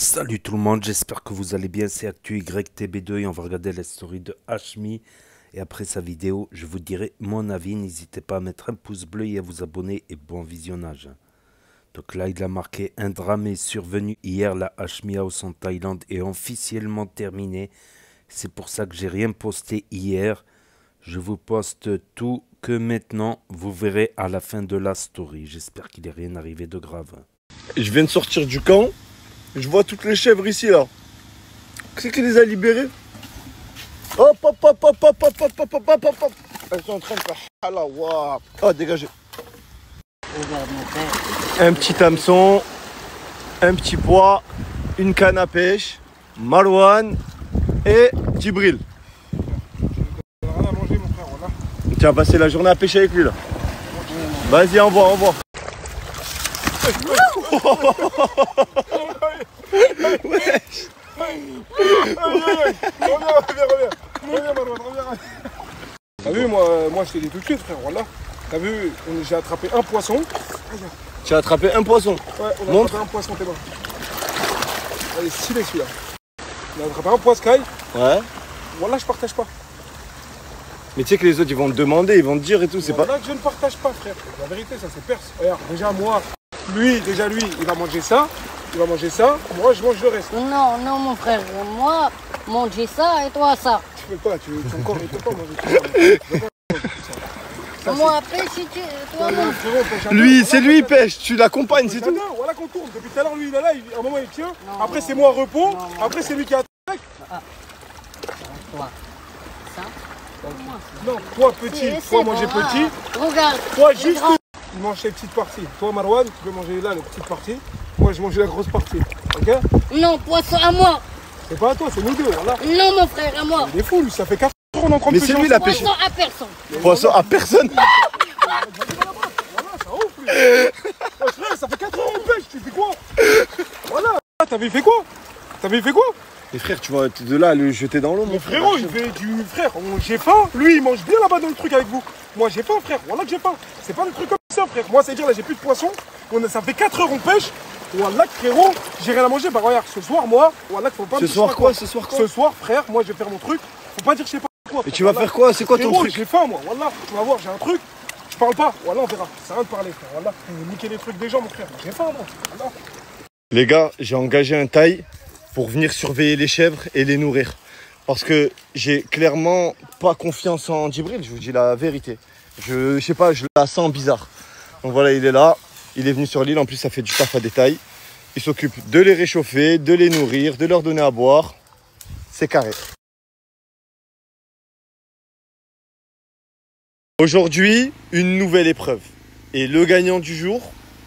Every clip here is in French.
Salut tout le monde, j'espère que vous allez bien, c'est ActuYTB2 et on va regarder la story de Hashmi. Et après sa vidéo, je vous dirai mon avis, n'hésitez pas à mettre un pouce bleu et à vous abonner et bon visionnage. Donc là il a marqué: un drame est survenu hier, la Hashmi House en Thaïlande est officiellement terminée. C'est pour ça que j'ai rien posté hier. Je vous poste tout que maintenant, vous verrez à la fin de la story. J'espère qu'il n'est rien arrivé de grave. Je viens de sortir du camp. Je vois toutes les chèvres ici là. C'est qui les a libérées? Hop hop hop hop hop hop hop hop hop hop hop. Elles sont en train de faire hala waouh. Oh dégagez. Regarde mon frère. Un petit hameçon, un petit pois, une canne à pêche, Marouane et Djibril. Rien à manger mon frère, voilà. Tu vas passer la journée à pêcher avec lui là. Vas-y, envoie, envoie. Wesh. Reviens. T'as vu, moi je t'ai dit tout de suite frère, voilà. T'as vu, j'ai attrapé un poisson. Tu as attrapé un poisson. Ouais, on a Montre. attrapé un poisson, t'es bon. Allez, stylé celui-là. On a attrapé un poiscaille. Ouais. Voilà, je partage pas. Mais tu sais que les autres ils vont te demander, ils vont te dire et tout, c'est pas. Voilà que je ne partage pas frère. La vérité, ça c'est perse. Regarde, déjà moi, lui, il va manger ça. Il va manger ça. Moi, je mange le reste. Non, non, mon frère. Moi, manger ça et toi ça. Tu peux pas, tu encore, il peut pas manger tout ça. Moi, après, si tu. Toi, non. Lui, c'est lui, il pêche, tu l'accompagnes, c'est tout. Voilà qu'on tourne. Depuis tout à l'heure, lui, il est là, à un moment, il tient. Après, c'est moi repos. Après, c'est lui qui attaque. Toi. Ça. Non, toi, petit. Toi, manger petit. Regarde. Toi, les juste. grands. Il mange les petites parties. Toi, Marouane, tu peux manger là, les petites parties. Moi, je mange la grosse partie. Ok? Non, poisson à moi. C'est pas à toi, c'est nous deux, voilà. Non, mon frère, à moi. Il est fou, lui, ça fait 4 heures qu'on est en train de Mais c'est pêcher lui, la ensemble. pêche. Poisson à personne. Poisson à personne. Voilà, ça ouf, lui. Ouais, frère, ça fait 4 heures qu'on pêche, tu fais quoi? Voilà. T'avais fait quoi? Mais frère, tu vas de là à le jeter dans l'eau, Mon frérot, il fait du frère. J'ai faim. Lui, il mange bien là-bas dans le truc avec vous. Moi, j'ai faim, frère. Voilà que j'ai faim. C'est pas des trucs comme ça, frère. Moi, c'est dire là, j'ai plus de poisson. Ça fait 4 heures on pêche. Voilà, frérot, j'ai rien à manger. Bah, regarde, ce soir, moi, voilà, faut pas me Ce dire soir pas quoi? Ce soir quoi? Ce soir, frère, moi, je vais faire mon truc. Faut pas dire je sais pas quoi. Et tu vas faire quoi? C'est quoi ton Frérot, truc? j'ai faim, moi. Voilà, tu vas voir, j'ai un truc. Je parle pas. Voilà, on verra. C'est rien de parler, frère. Voilà, faut niquer les trucs des gens, mon frère. J'ai faim, moi. Voilà. Les gars, j'ai engagé un Thaï pour venir surveiller les chèvres et les nourrir. Parce que j'ai clairement pas confiance en Djibril, je vous dis la vérité. Je sais pas, je la sens bizarre. Donc voilà, il est là, il est venu sur l'île, en plus ça fait du taf à des Thaïs. Il s'occupe de les réchauffer, de les nourrir, de leur donner à boire. C'est carré. Aujourd'hui, une nouvelle épreuve. Et le gagnant du jour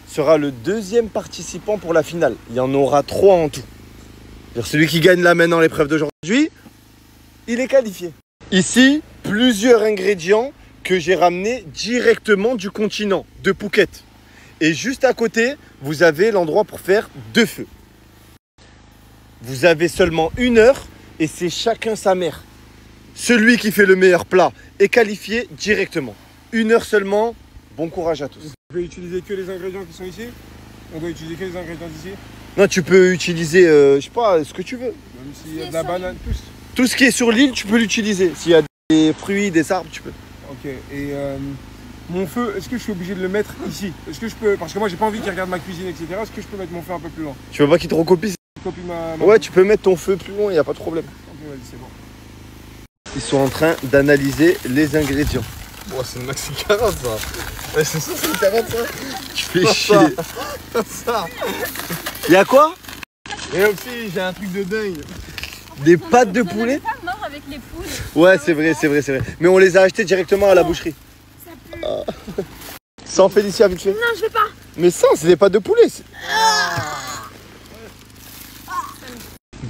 sera le deuxième participant pour la finale. Il y en aura 3 en tout. C'est-à-dire celui qui gagne là maintenant l'épreuve d'aujourd'hui, il est qualifié. Ici, plusieurs ingrédients que j'ai ramenés directement du continent, de Phuket. Et juste à côté, vous avez l'endroit pour faire 2 feux. Vous avez seulement 1 heure et c'est chacun sa mère. Celui qui fait le meilleur plat est qualifié directement. 1 heure seulement, bon courage à tous. Je vais utiliser que les ingrédients qui sont ici. On doit utiliser que les ingrédients d'ici. Non, tu peux utiliser, je sais pas, ce que tu veux. Même s'il y a de la banane, plus. Tout ce qui est sur l'île, tu peux l'utiliser. S'il y a des fruits, des arbres, tu peux. Ok, et mon feu, est-ce que je suis obligé de le mettre ici? Est-ce que je peux, parce que moi j'ai pas envie qu'il regarde ma cuisine, etc. Est-ce que je peux mettre mon feu un peu plus loin? Tu veux pas qu'il te recopie? Copie ma... Ouais, tu peux mettre ton feu plus loin, il n'y a pas de problème. Ok, vas-y, c'est bon. Ils sont en train d'analyser les ingrédients. Oh, c'est une maxi carotte ça. Ouais, c'est ça, c'est une carotte ça. Tu fais chier. Ça. Il y a quoi? Et aussi, j'ai un truc de dingue. Des pâtes de poulet? Pas mort avec les poules. Ouais, c'est vrai, c'est vrai, c'est vrai. Mais on les a achetées directement à la boucherie. Ça pue. Ah. Sans Félicia, vite fait. Non, je vais pas. Mais ça, c'est des pâtes de poulet.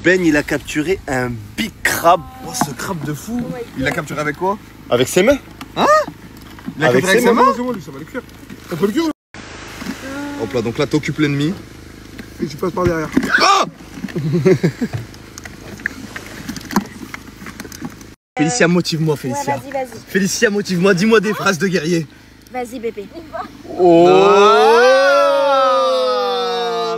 Ben, il a capturé un big crabe. Oh, ce crabe de fou. Il l'a capturé avec quoi? Avec ses mains. Il l'a Avec capturé avec ses sa main? C'est bon, lui, ça va le cuire. Ça peut le cuire, Hop là, donc là, t'occupes l'ennemi. et tu passes par derrière. Félicia, motive-moi, Félicia. Ouais, vas-y. Félicia, motive-moi. Dis-moi des phrases de guerrier. Vas-y, bébé. Oh, Ah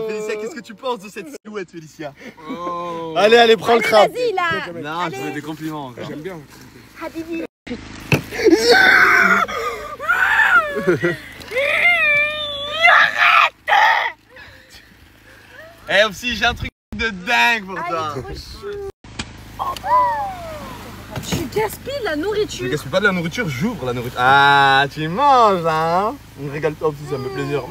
Félicia, qu'est-ce que tu penses de cette silhouette, Félicia? Oh. Allez, prends le crabe. Vas-y là. Non, je veux des compliments. encore. J'aime bien. Habibi. Eh, aussi, j'ai un truc de dingue pour toi. Trop chou. Tu gaspilles la Je nourriture. gaspille pas de la nourriture, j'ouvre la nourriture. Ah, tu manges là, hein? On régale toi aussi, ça me fait plaisir.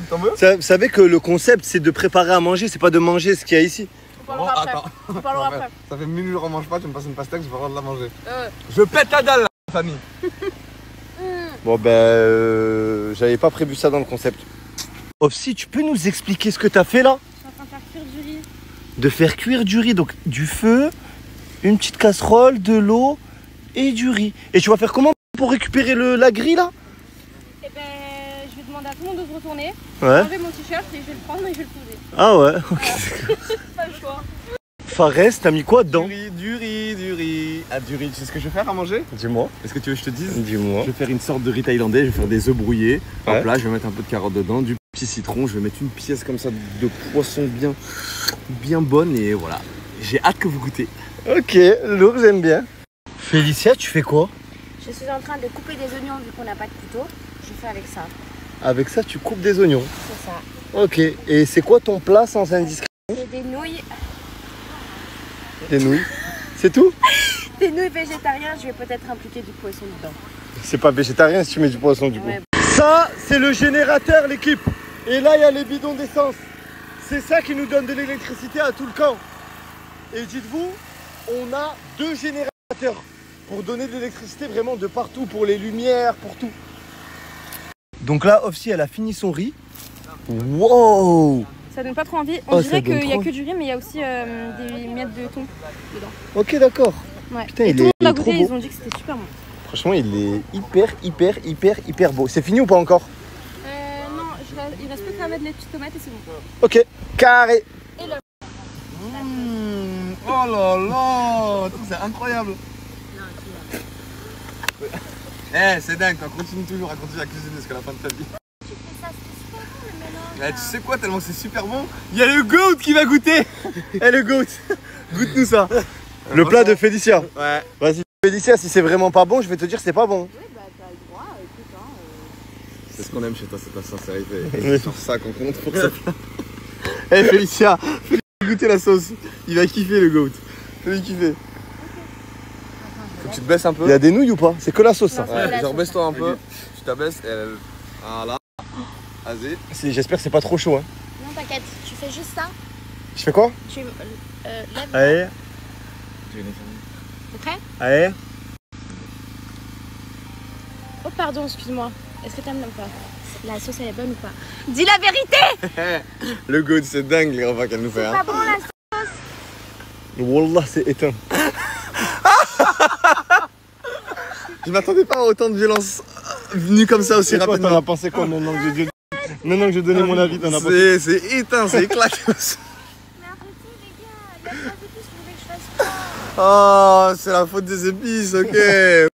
T'en veux? Vous savez que le concept, c'est de préparer à manger, c'est pas de manger ce qu'il y a ici. On parlera après. Attends. On parlera après. Ça fait 1000 minutes qu'on mange pas, tu me passes une pastèque, je vais avoir de la manger. Je pète la dalle, la famille. Bon, ben, j'avais pas prévu ça dans le concept. Opsi, tu peux nous expliquer ce que t'as fait là? Je suis en train de faire cuire du riz. De faire cuire du riz, donc du feu, une petite casserole, de l'eau et du riz. Et tu vas faire comment pour récupérer la grille là? Eh ben, je vais demander à tout le monde de se retourner. Ouais. Enlever mon t-shirt et je vais le prendre et je vais le poser. Ah ouais, ok. Pas le choix. Fares, t'as mis quoi dedans? Du riz. Ah, du riz, tu sais ce que je vais faire à manger? Dis-moi. Est-ce que tu veux que je te dise? Dis-moi. Je vais faire une sorte de riz thaïlandais, je vais faire des œufs brouillés. Ouais. Hop là, je vais mettre un peu de carotte dedans, du petit citron, je vais mettre une pièce comme ça de poisson bien bonne et voilà. J'ai hâte que vous goûtez. Ok, lourd, j'aime bien. Félicia, tu fais quoi? Je suis en train de couper des oignons vu qu'on n'a pas de couteau. Je fais avec ça. Avec ça, tu coupes des oignons. C'est ça. Ok, et c'est quoi ton plat sans indiscret? Et des nouilles. Des nouilles. C'est tout? Des nouilles végétariennes, je vais peut-être impliquer du poisson dedans. C'est pas végétarien si tu mets du poisson du coup. Ouais. Ça, c'est le générateur, l'équipe. Et là, il y a les bidons d'essence. C'est ça qui nous donne de l'électricité à tout le camp. Et dites-vous, on a 2 générateurs pour donner de l'électricité vraiment de partout, pour les lumières, pour tout. Donc là, Ofsi, elle a fini son riz. Wow! Ça donne pas trop envie. Oh, On ça dirait donne qu'il y a trop que du riz, mais il y a aussi des miettes de thon dedans. Ok, d'accord. Ouais. Putain, et il tout le est monde l'a trop goûté, beau. ils ont dit que c'était super bon. Franchement, il est hyper beau. C'est fini ou pas encore? Non, il reste plus qu'à mettre les petites tomates et c'est bon. Ok, carré. Et le... Oh là là, c'est incroyable. Eh, c'est dingue, toi, continue toujours à continuer à cuisiner jusqu'à la fin de ta vie. Tu fais ça, c'est super bon le mélange. Eh, tu sais quoi, tellement c'est super bon, il y a le goat qui va goûter. Eh le goat, goûte-nous ça. Le plat de Félicia. Ouais. Vas-y, Félicia, si c'est vraiment pas bon, je vais te dire c'est pas bon. Oui, bah t'as le droit, écoute, hein. C'est ce qu'on aime chez toi, c'est ta sincérité. Oui. C'est sur ça qu'on compte pour ça. Eh Félicia, Fais-lui goûter la sauce, il va kiffer le goat. Fais-lui kiffer. Faut que tu te baisses un peu. il y a des nouilles ou pas? C'est que la sauce ça. Non, Ouais, la genre sauce. baisse-toi un peu, tu t'abaisses et elle... Voilà. Vas-y. J'espère que c'est pas trop chaud. Hein. Non, t'inquiète, tu fais juste ça. Je fais quoi? Tu lèves. Allez, T'es prêt? allez. Oh, pardon, excuse-moi. Est-ce que t'aimes ou pas? La sauce, elle est bonne ou pas? Dis la vérité! Le goat, c'est dingue les repas qu'elle nous fait. C'est Hein. pas bon la sauce? Wallah, c'est éteint. Je m'attendais pas à autant de violence venue comme ça aussi Et toi, rapidement. t'en as pensé quoi maintenant que j'ai donné mon avis? T'en as pensé... C'est éteint, c'est éclaté. Mais arrêtez les gars, il y a pas d'épices, vous voulez que je fasse quoi? Oh, c'est la faute des épices, ok.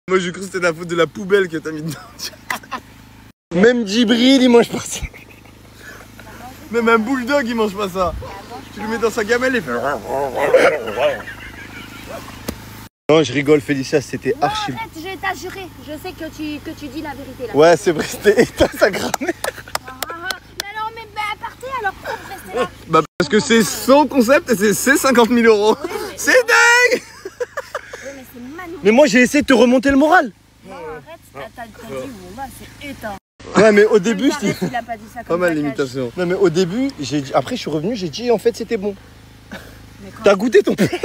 Moi j'ai cru que c'était la faute de la poubelle que t'as mis dedans. Même Djibril, il mange pas ça. Même un bulldog il mange pas ça. Tu le mets dans sa gamelle et fait... Non, je rigole, Félicia, c'était Non, archi. arrête, je vais t'assurer. Je sais que tu dis la vérité là. Ouais, c'est vrai, c'était éteint sa grammaire. Mais alors, mais bah, partez alors, pourquoi vous restez là? Bah parce que c'est son concept et c'est 50 000 €. C'est dingue. Oui, mais c'est Manon. Mais moi, j'ai essayé de te remonter le moral. Non, arrête, t'as dit, bon bah, c'est éteint. Ouais, mais au début, je Arrête, il a pas dit ça Pas comme mal ça, l'imitation. Non, mais au début, j'ai dit... Après, je suis revenu, j'ai dit en fait, c'était bon. Mais quand- T'as goûté ton plat? Oui,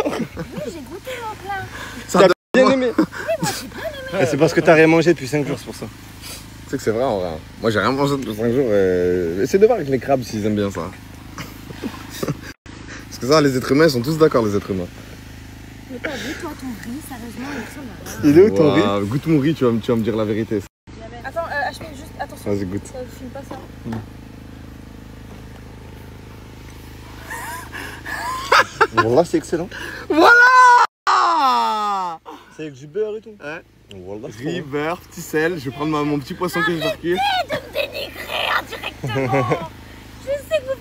j'ai goûté mon plat. T'as bien aimé? Oui, moi j'ai bien aimé. Ouais, c'est parce que t'as rien mangé depuis 5 jours, c'est pour ça. Tu sais que c'est vrai en vrai. Moi j'ai rien mangé depuis 5 jours et... Essaye de voir avec les crabes s'ils aiment bien ça. Parce que ça, les êtres humains, ils sont tous d'accord, les êtres humains. Mais t'as vu toi ton riz, sérieusement, il ressemble à rien. Il est où ton riz? Waouh, goûte mon riz, tu vas me dire la vérité. Attends, Ashmi, juste attention. Vas-y, goûte. Ça filme pas ça. Wallah, c'est excellent. Voilà. C'est avec du beurre et tout. Ouais. Wallah, c'est Riz, bon. beurre, petit sel, je vais prendre mon petit poisson que je vais faire cuire. Dénigrer indirectement. Je sais que vous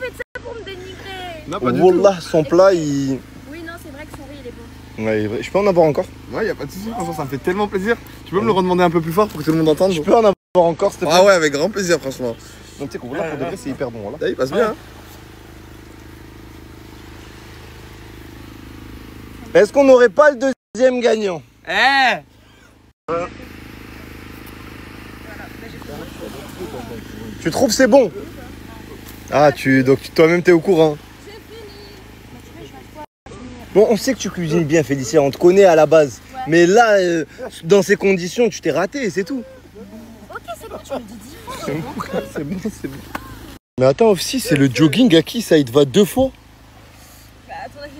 Non, pas du Wallah, son plat, il... Oui, non, c'est vrai que son riz, il est bon. Ouais, il est vrai. Je peux en avoir encore? tout. Ouais, y a pas de soucis, franchement, ça me fait tellement plaisir. Tu peux me le redemander un peu plus fort pour que tout le monde entende? Je peux en avoir encore, s'il te plaît? Ah ouais, avec grand plaisir, franchement. Donc, tu sais qu'on pour de vrai, c'est hyper bon. Voilà. Là, il passe bien. Hein. Est-ce qu'on n'aurait pas le deuxième gagnant? Tu trouves c'est bon? Ah, donc toi-même t'es au courant. Bon, on sait que tu cuisines bien, Félicia, on te connaît à la base. Ouais. Mais là, dans ces conditions, tu t'es raté, c'est tout. Ok, c'est bon, tu me le dis 10 fois. C'est bon, c'est bon. Mais attends, aussi, c'est le jogging à qui ça? Il te va 2 fois? Bah, à ton avis.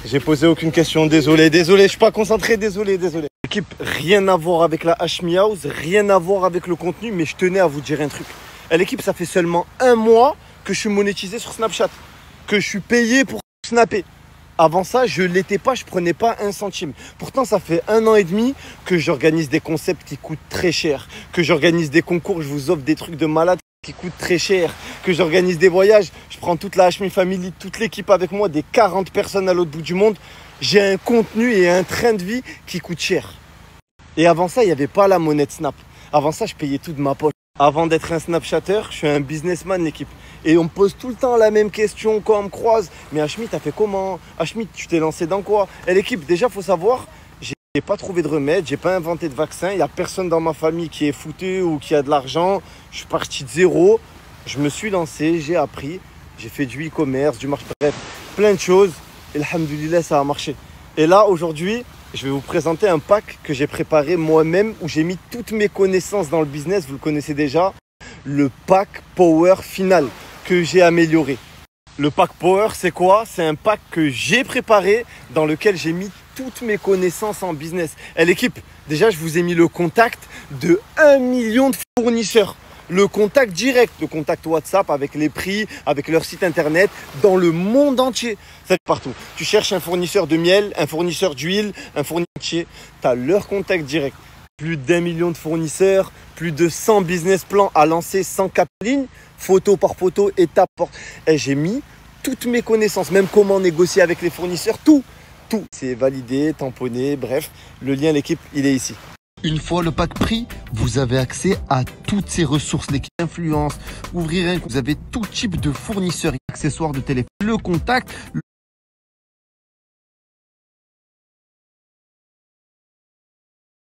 J'ai posé aucune question, désolé, je suis pas concentré, désolé. L'équipe, rien à voir avec la Hashmi House, rien à voir avec le contenu, mais je tenais à vous dire un truc. L'équipe, ça fait seulement 1 mois que je suis monétisé sur Snapchat, que je suis payé pour snapper. Avant ça, je l'étais pas, je prenais pas 1 centime. Pourtant, ça fait 1 an et demi que j'organise des concepts qui coûtent très cher, que j'organise des concours, je vous offre des trucs de malade qui coûtent très cher, que j'organise des voyages, je prends toute la Hashmi Family, toute l'équipe avec moi, des 40 personnes à l'autre bout du monde. J'ai un contenu et un train de vie qui coûte cher. Et avant ça, il n'y avait pas la monnaie de Snap. Avant ça, je payais tout de ma poche. Avant d'être un Snapchatter, je suis un businessman, l'équipe. Et on me pose tout le temps la même question quand on me croise. Mais Hashmi, t'as fait comment? Hashmi, tu t'es lancé dans quoi? Et l'équipe, déjà, faut savoir, j'ai pas trouvé de remède, j'ai pas inventé de vaccin. Il n'y a personne dans ma famille qui est foutu ou qui a de l'argent. Je suis parti de zéro. Je me suis lancé, j'ai appris. J'ai fait du e-commerce, du marché, bref, plein de choses. Et alhamdoulilah, ça a marché. Et là, aujourd'hui, je vais vous présenter un pack que j'ai préparé moi-même où j'ai mis toutes mes connaissances dans le business. Vous le connaissez déjà. Le pack Power Final que j'ai amélioré. Le pack Power, c'est quoi? C'est un pack que j'ai préparé dans lequel j'ai mis toutes mes connaissances en business. Et l'équipe, déjà, je vous ai mis le contact de 1 million de fournisseurs. Le contact direct, le contact WhatsApp avec les prix, avec leur site internet, dans le monde entier. Ça fait partout. Tu cherches un fournisseur de miel, un fournisseur d'huile, un fournisseur, tu as leur contact direct. Plus d'1 million de fournisseurs, plus de 100 business plans à lancer sans cap ligne, photo par photo, étape par... Et j'ai mis toutes mes connaissances, même comment négocier avec les fournisseurs, tout. C'est validé, tamponné, bref. Le lien, l'équipe, il est ici. Une fois le pack pris, vous avez accès à toutes ces ressources, l'équipe influence, ouvrir un compte, vous avez tout type de fournisseurs et accessoires de téléphone, le contact.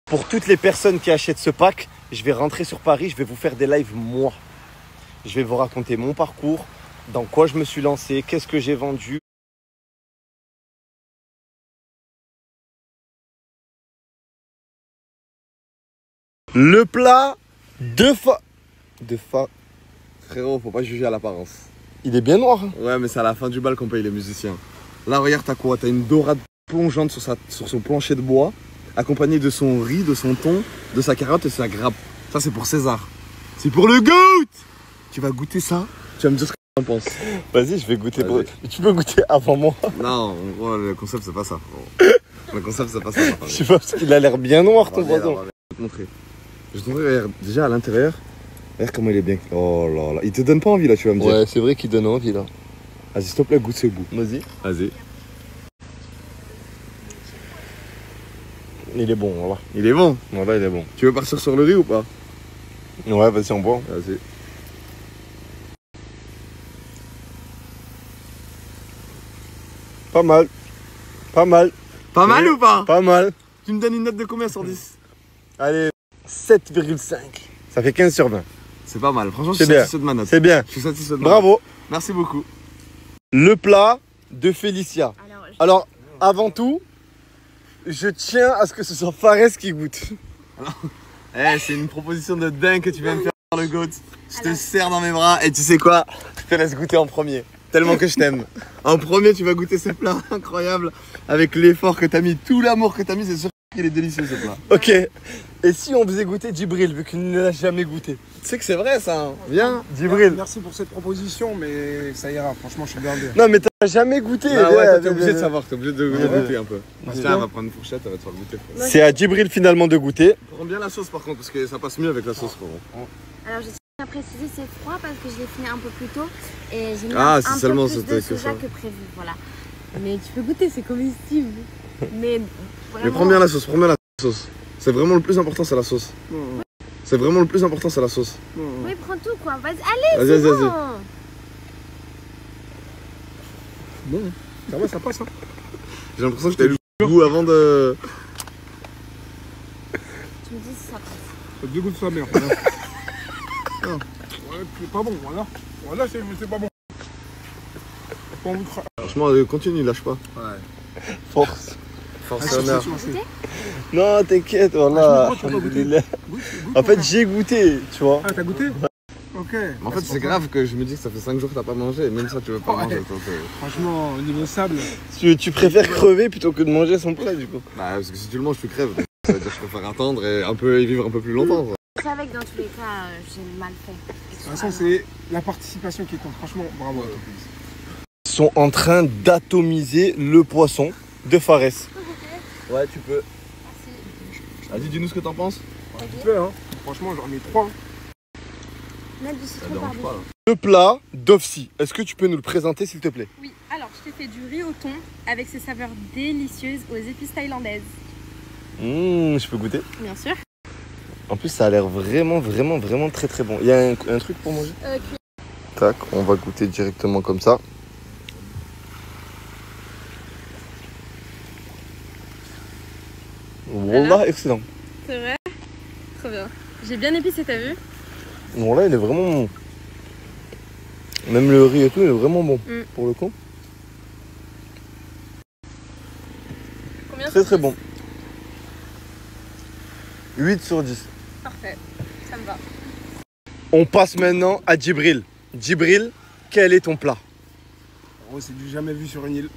Pour toutes les personnes qui achètent ce pack, je vais rentrer sur Paris, je vais vous faire des lives moi. Je vais vous raconter mon parcours, dans quoi je me suis lancé, qu'est-ce que j'ai vendu. Le plat de Frérot, faut pas juger à l'apparence. Il est bien noir. Hein. Ouais, mais c'est à la fin du bal qu'on paye les musiciens. Là, regarde, t'as quoi? T'as une dorade plongeante sur son plancher de bois, accompagnée de son riz, de son thon, de sa carotte et de sa grappe. Ça, c'est pour César. C'est pour le goût. Tu vas goûter ça? Tu vas me dire ce que tu en penses. Vas-y, je vais goûter. Vas-y. Tu peux goûter avant moi. Non, en gros, le concept, c'est pas ça. Le concept, c'est pas ça. Je sais pas, parce qu'il a l'air bien noir ton Regarde, poisson. Je vais te montrer. Je vais te montrer, regarde, déjà à l'intérieur. Regarde comment il est bien. Oh là là. Il te donne pas envie là, tu vas me dire. Ouais, c'est vrai qu'il donne envie là. Vas-y, s'il te plaît, goûte ce goût. Vas-y. Vas-y. Il est bon, voilà. Il est bon. Voilà, il est bon. Tu veux partir sur le riz ou pas? Ouais, vas-y, on boit. Vas-y. Pas mal. Pas mal. Pas mal ou pas? Pas mal. Tu me donnes une note de combien sur 10? Allez, 7,5. Ça fait 15 sur 20. C'est pas mal. Franchement, je C'est suis bien. satisfait de ma note. C'est bien. Je suis satisfait de ma note. Bravo. Merci beaucoup. Le plat de Félicia. Alors, Alors, avant tout, je tiens à ce que ce soit Fares qui goûte. Eh, c'est une proposition de dingue que tu viens de faire le goat. Je te serre dans mes bras et tu sais quoi? Je te laisse goûter en premier. Tellement que je t'aime. En premier, tu vas goûter ce plat incroyable avec l'effort que t'as mis, tout l'amour que t'as mis. C'est sûr qu'il est délicieux ce plat. Ok. Et si on faisait goûter Djibril, vu qu'il ne l'a jamais goûté? Tu sais que c'est vrai ça. Hein. Viens. Djibril. Merci pour cette proposition, mais ça ira. Franchement, je suis blindé. Non, mais t'as jamais goûté. Ah ouais, t'es obligé de savoir, t'es obligé de Ouais. goûter un peu. Tiens, on va prendre une fourchette, elle va te faire goûter. C'est à Djibril finalement de goûter. Prends bien la sauce par contre, parce que ça passe mieux avec la sauce. Frérot. alors, je tiens à préciser, c'est froid parce que je l'ai fini un peu plus tôt et j'ai mis Ah, un c'est peu seulement plus sauté de que soja ça. que prévu, voilà. Mais tu peux goûter, c'est comestible. Mais Mais vraiment... prends bien la sauce, prends bien la sauce. C'est vraiment le plus important, c'est la sauce. C'est vraiment le plus important, c'est la sauce. Oui, prends tout quoi. Vas-y, allez, Vas-y, c'est vas-y, bon. Bon, ça va, ça passe. Hein. J'ai l'impression que t'as eu le goût avant de... Tu me dis si ça passe. Ça dégoûte sa mère. Voilà. Ah, ouais, c'est pas bon, voilà. Voilà, c'est pas bon. Pas envie de Franchement, continue, lâche pas. Ouais. Force. Force Ah, honneur. Non, t'inquiète, voilà. Ah, tu m'as pas goûté. Alhamdoulilah. Goûte, En fait, voilà. j'ai goûté, tu vois. Ah, t'as goûté? Ok. Mais en fait, c'est grave que je me dis que ça fait 5 jours que t'as pas mangé. Et même ça, tu veux pas Ouais. manger. Toi, Franchement, au niveau sable, Tu préfères crever plutôt que de manger son plat, du coup. Bah, parce que si tu le manges, tu crèves. Donc, ça veut dire que je préfère attendre et vivre un peu plus longtemps. quoi. Je savais que dans tous les cas, j'ai mal fait. de toute façon, c'est la participation qui compte. Franchement, bravo à toi. Ils sont en train d'atomiser le poisson de Fares. Ouais, tu peux. Vas-y, dis-nous ce que t'en penses. Tu peux, hein. Franchement, j'en mets 3. Mettre du Ça citron dérange par-dessus. pas, là. Le plat d'Ofsi, est-ce que tu peux nous le présenter, s'il te plaît? Oui, alors je t'ai fait du riz au thon avec ses saveurs délicieuses aux épices thaïlandaises. Je peux goûter. Bien sûr. En plus, ça a l'air vraiment très très bon. Il y a un truc pour manger? Tac, on va goûter directement comme ça. Wallah, excellent. C'est vrai? Trop bien. J'ai bien épicé, t'as vu? Wallah, il est vraiment bon. Même le riz et tout, il est vraiment bon, pour le coup. Combien Très sur très 10? bon. 8 sur 10. Parfait, ça me va. On passe maintenant à Djibril. Djibril, quel est ton plat? Oh, c'est du jamais vu sur une île.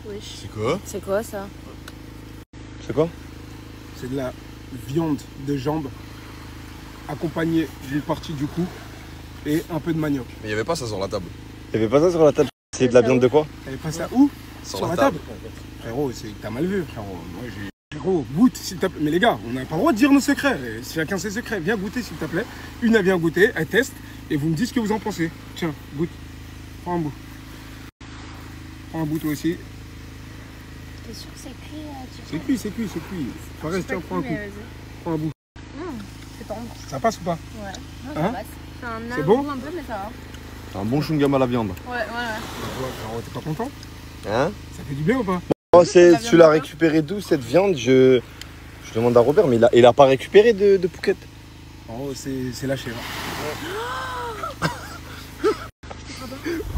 Wesh. C'est quoi? C'est quoi ça? C'est quoi? C'est de la viande de jambe accompagnée d'une partie du cou et un peu de manioc. Mais il y avait pas ça sur la table. Il y avait pas ça sur la table. C'est de la viande de quoi? Elle est passée à où? Sur la table. Frérot, c'est que t'as mal vu, frérot. Moi, frérot, goûte, s'il te plaît. Mais les gars, on n'a pas le droit de dire nos secrets. Chacun ses secrets. Viens goûter, s'il te plaît. Une, elle vient goûter, elle teste, et vous me dites ce que vous en pensez. Tiens, goûte. Prends un bout. Prends un bout, toi aussi. T'es sûr que c'est cuit? C'est cuit, c'est cuit, c'est cuit. Fares, tiens, prends un coup. Prends un bout. C'est tendre. Ça passe ou pas? Ouais. Hein? C'est un C'est bon goût un peu, mais ça va. C'est un bon chewing-gum à la viande. Ouais. Ouais, frérot, t'es pas content? Hein? Ça fait du bien ou pas? Oh, La tu viande l'as de récupéré d'où cette viande? Je demande à Robert, mais il a pas récupéré de Phuket. Oh, c'est la chèvre.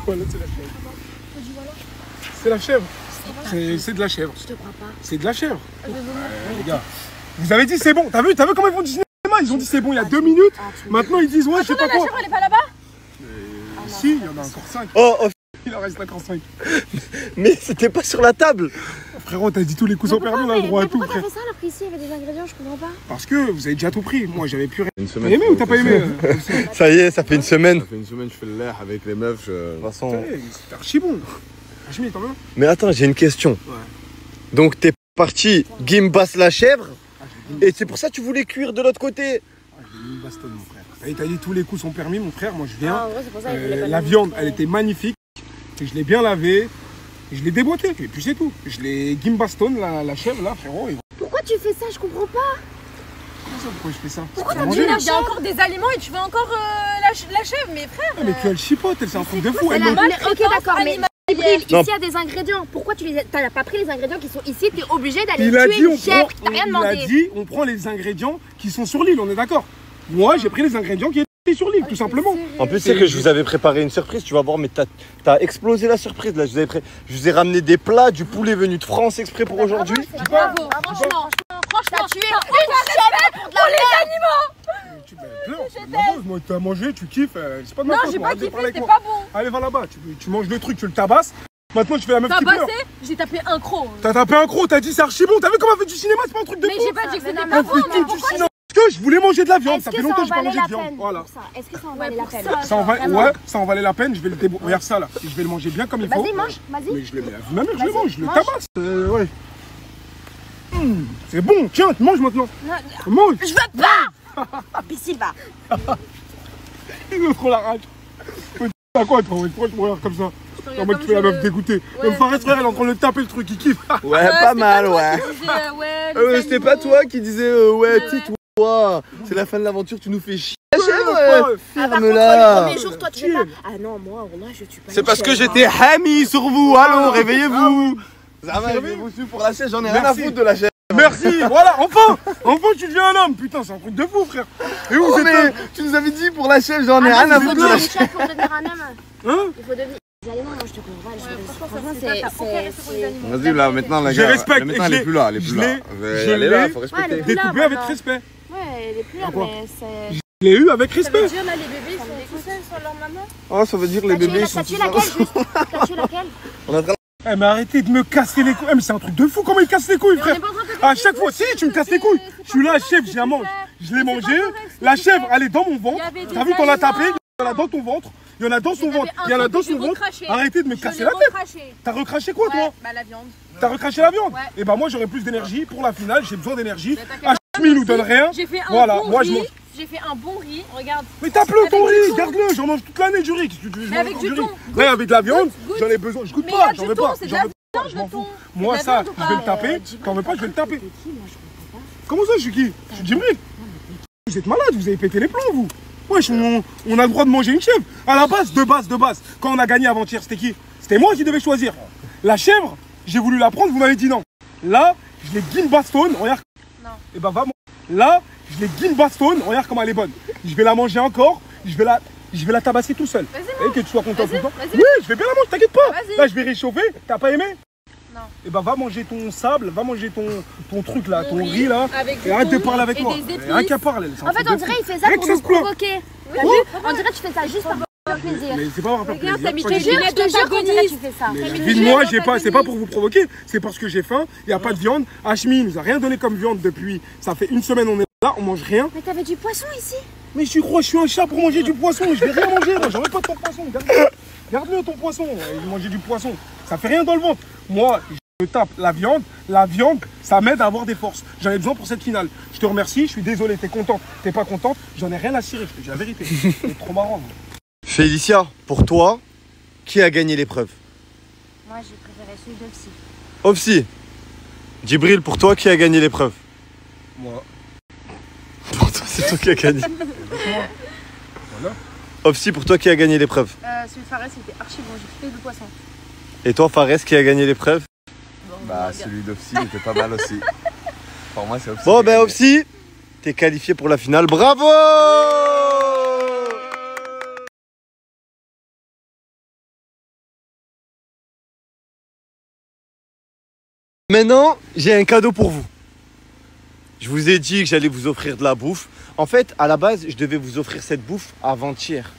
Voilà, c'est la chèvre. C'est la chèvre. C'est de la chèvre. Je te crois pas. C'est de la chèvre. Ouais, les gars. Vous avez dit c'est bon. T'as vu comment ils font du cinéma? Ils ont dit c'est bon il y a 2 minutes. Maintenant ils disent ouais, je sais pas quoi. Elle est pas là-bas? Si, il y en a encore 5. Oh, Il en reste encore 5. mais c'était pas sur la table. Frérot, t'as dit tous les coups sont perdus, on a le droit à tout, Pourquoi frère. t'as fait ça alors qu'ici il y avait des ingrédients? Je comprends pas. Parce que vous avez déjà tout pris. Moi j'avais plus rien. Une T'as semaine. aimé ou t'as pas aimé? Ça y est, ça fait une semaine. Ça fait une semaine, je fais le l'air avec les meufs. De toute façon. C'est archi bon. Archi, t'en veux? Mais attends, j'ai une question. Ouais. Donc t'es parti Gimbas la chèvre, et c'est pour ça que tu voulais cuire de l'autre côté. Ah, j'ai mis une bastonne, mon frère. T'as dit tous les coups sont permis, mon frère. Moi je viens. Ah, en vrai, c'est pour ça qu'il voulait pas La le viande, montrer. elle était magnifique. Et je l'ai bien lavée. Et je l'ai déboîtée. Et puis c'est tout. Je l'ai gimbastone, la chèvre là, frérot. Et... Pourquoi tu fais ça? Je comprends pas. Comment ça, pourquoi je fais ça? Pourquoi C'est t'as pour dit manger. il y a encore des aliments et tu veux encore la chèvre? Mais frère, Ah, mais tu as le chipote, elle, c'est un truc de fou. Elle Elle a me- mal. Ok, d'accord, mais animalière. Djibril, ici Non. il y a des ingrédients. Pourquoi tu les t'as pas pris les ingrédients qui sont ici? T'es obligé d'aller Il a tuer dit, une chèvre. T'as rien il a demandé. dit, on prend les ingrédients qui sont sur l'île, on est d'accord? Moi, j'ai pris les ingrédients qui étaient sur l'île, tout simplement. En plus, c'est que je vous avais préparé une surprise, tu vas voir, mais t'as explosé la surprise là. Je vous ai ramené des plats, du poulet venu de France exprès pour aujourd'hui. bravo, franchement, T'as tué une chèvre pour de la merde. Tu pleures, moi, t'as mangé, tu kiffes, c'est pas de ma Non, faute, j'ai moi, pas arrête de kiffé, parler avec c'était moi. pas bon. Allez, va là-bas, tu manges le truc, tu le tabasses. Maintenant, tu fais la meuf T'as qui pleure. passé, j'ai tapé un croc. T'as tapé un croc, t'as dit c'est archi bon. T'as vu comment on fait du cinéma, c'est pas un truc de Mais fou. j'ai pas dit que c'était Mais pas non, bon, mais mais Tout du cinéma. Parce que je voulais manger de la viande, ça fait longtemps que j'ai pas mangé de viande. Voilà. Est-ce que ça en valait la peine? Ça en, Vraiment. ouais, ça en valait la peine, je vais le déboucher. Regarde ça là, je vais le manger bien comme il faut. Vas-y, mange, vas-y. Mais je le mets à ma mère, je le Vas-y, mange, je le mange. tabasse. Ouais. C'est bon, tiens, tu manges maintenant. Mange. Je veux pas. Ici, va. Il veut trop la rage. T'as quoi toi? Pourquoi tu me regardes comme ça? En mode tu fais la meuf dégoûtée. Même Fares frère, elle est en train de taper le truc, il kiffe. Ouais, pas mal, ouais. Ouais, C'était pas toi qui disais ouais, tais-toi. C'est la fin de l'aventure, tu nous fais chier. La chèvre, ferme-la. Le premier jour, toi, tu fais pas. Ah non, moi, Wallah, je tue pas. C'est parce que j'étais hami sur vous. Allô, réveillez-vous. Ça va, réveillez-vous pour la chaise, j'en ai rien à foutre de la chaise. Merci, voilà, enfin tu deviens un homme, putain, c'est un truc de fou, frère. Et où vous êtes? Tu nous avais dit pour la chaise, j'en ai rien à foutre de la chaise. Pour devenir un homme, Hein? il faut devenir. Allez, non, moi je te comprends. Franchement, c'est. Vas-y, là, maintenant, la Je gars. respecte, Maintenant, je elle est plus là, elle est plus là. je Elle est là, l'ai. faut Ouais, respecter. elle est plus là, Découpé avec maintenant. respect. Ouais, elle est plus là, Pourquoi? mais c'est. Je l'ai eu avec Ça veut respect. dire là, les bébés sont tout seuls sans leur maman. Oh, ça veut dire les bébés, ils sont T'as tué tous laquelle juste? T'as tué laquelle? On est en train Eh, mais arrêtez de me casser les couilles. Eh, mais c'est un truc de fou, comment il casse les couilles, frère? À chaque fois, si tu me casses les couilles, je suis là, chef, j'ai à manger. Je l'ai mangé, la chèvre, elle est dans mon ventre. T'as vu qu'on l'a tapé? Il y en a dans ton ventre, il y en a dans son ventre, il y en a dans son ventre. Arrêtez de me casser la tête. T'as recraché quoi, toi? Bah la viande. T'as recraché la viande? Ouais. Et bah, moi, j'aurais plus d'énergie pour la finale, j'ai besoin d'énergie. Hachmi, il nous donne rien. J'ai fait un Voilà, bon moi, je riz. mange. J'ai fait un bon riz, regarde. Mais tape-le ton Avec du riz, thon. garde-le, j'en mange toute l'année du riz. Qu'est-ce que tu veux, je Mais mange avec encore du riz. thon. Ouais, avec de la viande, Goûte. j'en ai besoin. Je goûte Mais pas, il y a j'en du veux thon, pas. c'est de J'en la veux pas, viande, je m'en le fous. thon. Moi, C'est de la ça, viande ou je vais le pas taper. T'en veux pas, je vais le taper. T'es qui, moi, je comprends pas. Comment ça, je suis qui? Je suis Djibril. Vous êtes malade, vous avez pété les plombs, vous. Wesh, on a le droit de manger une chèvre. À la base, de base, quand on a gagné avant-hier, c'était qui? C'était moi qui devais choisir. La chèvre, j'ai voulu la prendre, vous m'avez dit non. Là, je l'ai Gimbastone, regarde. Non. Et bah, va. Là, je l'ai Gimbastone, regarde comme elle est bonne. Je vais la manger encore, je vais la tabasser tout seul. Vas-y, Et que tu sois content tout le temps. vas-y. Oui, je vais bien la manger, t'inquiète pas. Vas-y. Là, je vais réchauffer. T'as pas aimé? Non. Et bah, va manger ton sable, va manger ton truc là, ton Mon riz là. avec du Et arrête de thon parler avec et moi. des épices. Rien qu'à parler. c'est un En fait, truc on de dirait fou. il fait ça Rien pour que ça nous se plaint. provoquer. T'as vu? On dirait que tu fais ça juste pour faire plaisir. Mais c'est pas pour faire Regarde, plaisir. t'as mis Pas tes du tout. lunettes Je te jure qu'on dirait que tu fais ça. Mais mis la du vie de moi, lait dans ta c'est pas guenille. pour vous provoquer, c'est parce que j'ai faim, il n'y a pas de viande. Hachmi nous a rien donné comme viande depuis, ça fait une semaine on est là, on mange rien. Mais t'avais du poisson ici. Mais tu crois, je suis un chat pour manger du poisson, je vais rien manger, moi j'en veux pas de ton poisson, garde-le ton poisson, je vais manger du poisson, ça fait rien dans le ventre. Moi, je tape la viande, ça m'aide à avoir des forces. J'en ai besoin pour cette finale. Je te remercie, je suis désolé, t'es contente, t'es pas contente, j'en ai rien à cirer, je te dis la vérité. C'est trop marrant. Moi. Félicia, pour toi, qui a gagné l'épreuve? Moi, j'ai préféré celui d'Opsi. Opsi. Djibril, pour toi, qui a gagné l'épreuve? Moi. Pour toi, c'est toi qui a gagné. Voilà. Opsi, pour toi, qui a gagné l'épreuve? Celui de Fares, c'était archi bon, j'ai fait du poisson. Et toi, Fares, qui a gagné l'épreuve? Bah, celui d'Opsi était pas mal aussi. Pour moi, c'est Opsi. Bon, ben Opsi, t'es qualifié pour la finale. Bravo! Maintenant, j'ai un cadeau pour vous. Je vous ai dit que j'allais vous offrir de la bouffe. En fait, à la base, je devais vous offrir cette bouffe avant-hier.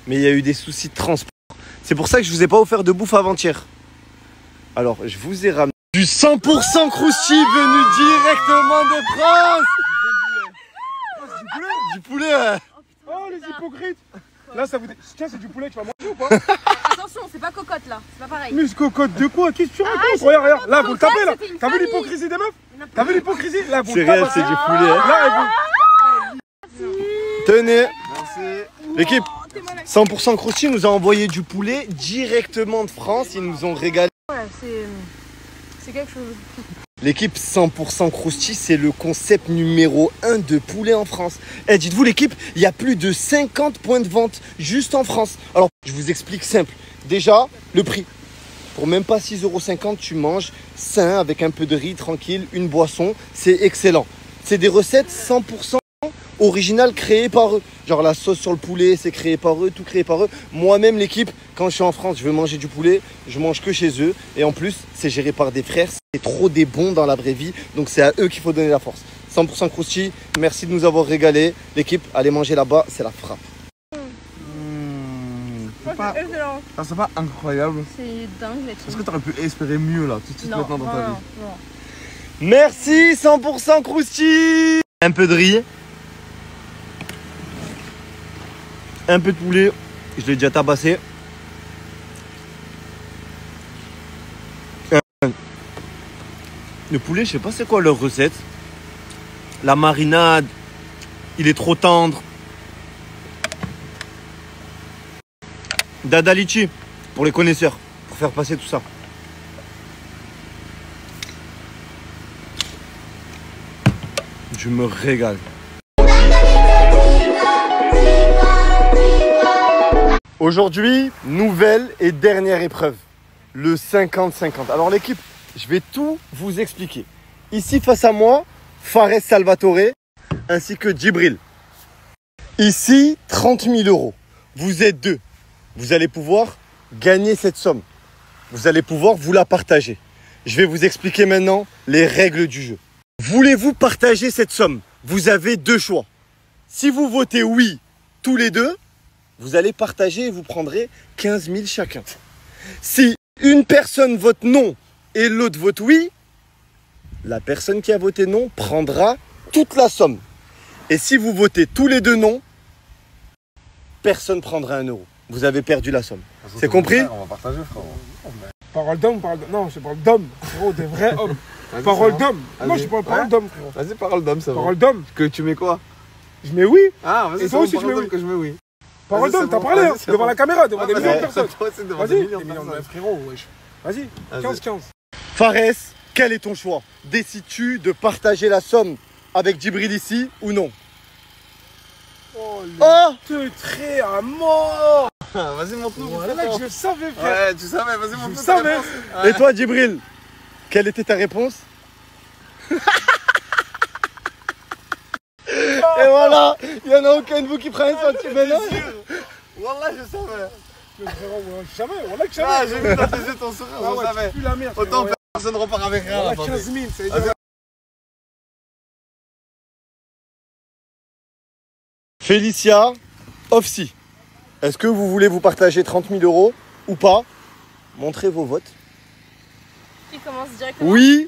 Mais il y a eu des soucis de transport. C'est pour ça que je vous ai pas offert de bouffe avant-hier. Alors, je vous ai ramené du 100% crousti venu directement de France. Du poulet, ouais. Oh les hypocrites. Là, ça vous... Tiens, c'est du poulet, tu vas manger ou pas? Attention, c'est pas cocotte là, c'est pas pareil. Mais ce cocotte de quoi? Qu'est-ce que tu racontes? Regarde, là, vous le tapez, là. c'était une T'as vu famille. l'hypocrisie des meufs? T'as vu l'hypocrisie? Là, vous C'est le réel, tapez. c'est du poulet. Hein. Là, vous... Tenez, Merci. l'équipe 100% Crousti nous a envoyé du poulet directement de France. Ils nous ont régalé. Ouais, c'est quelque chose. L'équipe 100% Crousti, c'est le concept numéro 1 de poulet en France. Eh, dites-vous l'équipe, il y a plus de 50 points de vente juste en France. Alors, je vous explique simple. Déjà, le prix. Pour même pas 6,50 €, tu manges sain avec un peu de riz, tranquille, une boisson. C'est excellent. C'est des recettes 100% originales créées par eux. Genre la sauce sur le poulet, c'est créé par eux, tout créé par eux. Moi-même, l'équipe, quand je suis en France, je veux manger du poulet, je mange que chez eux. Et en plus, c'est géré par des frères. C'est trop des bons dans la vraie vie. Donc c'est à eux qu'il faut donner la force. 100% Crousti, merci de nous avoir régalé. L'équipe, allez manger là-bas, c'est la frappe. C'est pas... excellent. Ah, c'est pas incroyable. C'est dingue là. Est-ce que t'aurais pu espérer mieux là, tout de suite Non, maintenant dans ta vie? non. Merci 100% Crousti. Un peu de riz. Un peu de poulet. Je l'ai déjà tabassé. Le poulet, je sais pas c'est quoi leur recette. La marinade, il est trop tendre. Dada Litchi, pour les connaisseurs, pour faire passer tout ça. Je me régale. Aujourd'hui, nouvelle et dernière épreuve, le 50-50. Alors l'équipe, je vais tout vous expliquer. Ici face à moi, Fares Salvatore ainsi que Djibril. Ici, 30 000 euros. Vous êtes deux. Vous allez pouvoir gagner cette somme. Vous allez pouvoir vous la partager. Je vais vous expliquer maintenant les règles du jeu. Voulez-vous partager cette somme? Vous avez deux choix. Si vous votez oui, tous les deux, vous allez partager et vous prendrez 15 000 chacun. Si une personne vote non et l'autre vote oui, la personne qui a voté non prendra toute la somme. Et si vous votez tous les deux non, personne ne prendra 1 euro. Vous avez perdu la somme. C'est compris? On va partager, frérot. Parole d'homme, parole d'homme. Non, je parle d'homme, frérot, des vrais hommes. Parole d'homme. Non, je parle parole d'homme, frérot. Vas-y, parole d'homme, ça va. Parole d'homme. Que tu mets quoi? Je mets oui. Ah, vas-y, Et toi aussi, tu mets oui. que je mets oui. Parole Vas-y, d'homme, c'est t'as bon, parlé, hein, vas-y, c'est devant bon. la caméra, devant des Ouais, millions de personnes. toi aussi, devant des Vas-y, millions de des millions de personnes. frérot, wesh. Vas-y, Vas-y. 15-15. Fares, quel est ton choix? Décides-tu de partager la somme avec Djibril ici ou non? Oh, le Oh! teutré à mort. Vas-y, montre-nous. Voilà que je le savais, frère. Ouais, tu savais, vas-y, montre-nous. Je ta savais. réponse. Et toi, Djibril, quelle était ta réponse? Et voilà, il n'y en a aucun de vous qui prend un centime maintenant. Wallah, je savais. Mais frérot, ouais, je savais, voilà que je Ah, savais. j'ai vu dans tes yeux ton sourire, Ah je ouais, savais. tu pues la merde. Autant frérot. faire personne repart avec rien. Voilà, attendez. 15 000, c'est Vas-y. Félicia, Ofsi, est-ce que vous voulez vous partager 30 000 euros ou pas? Montrez vos votes. Tu commences directement. Oui.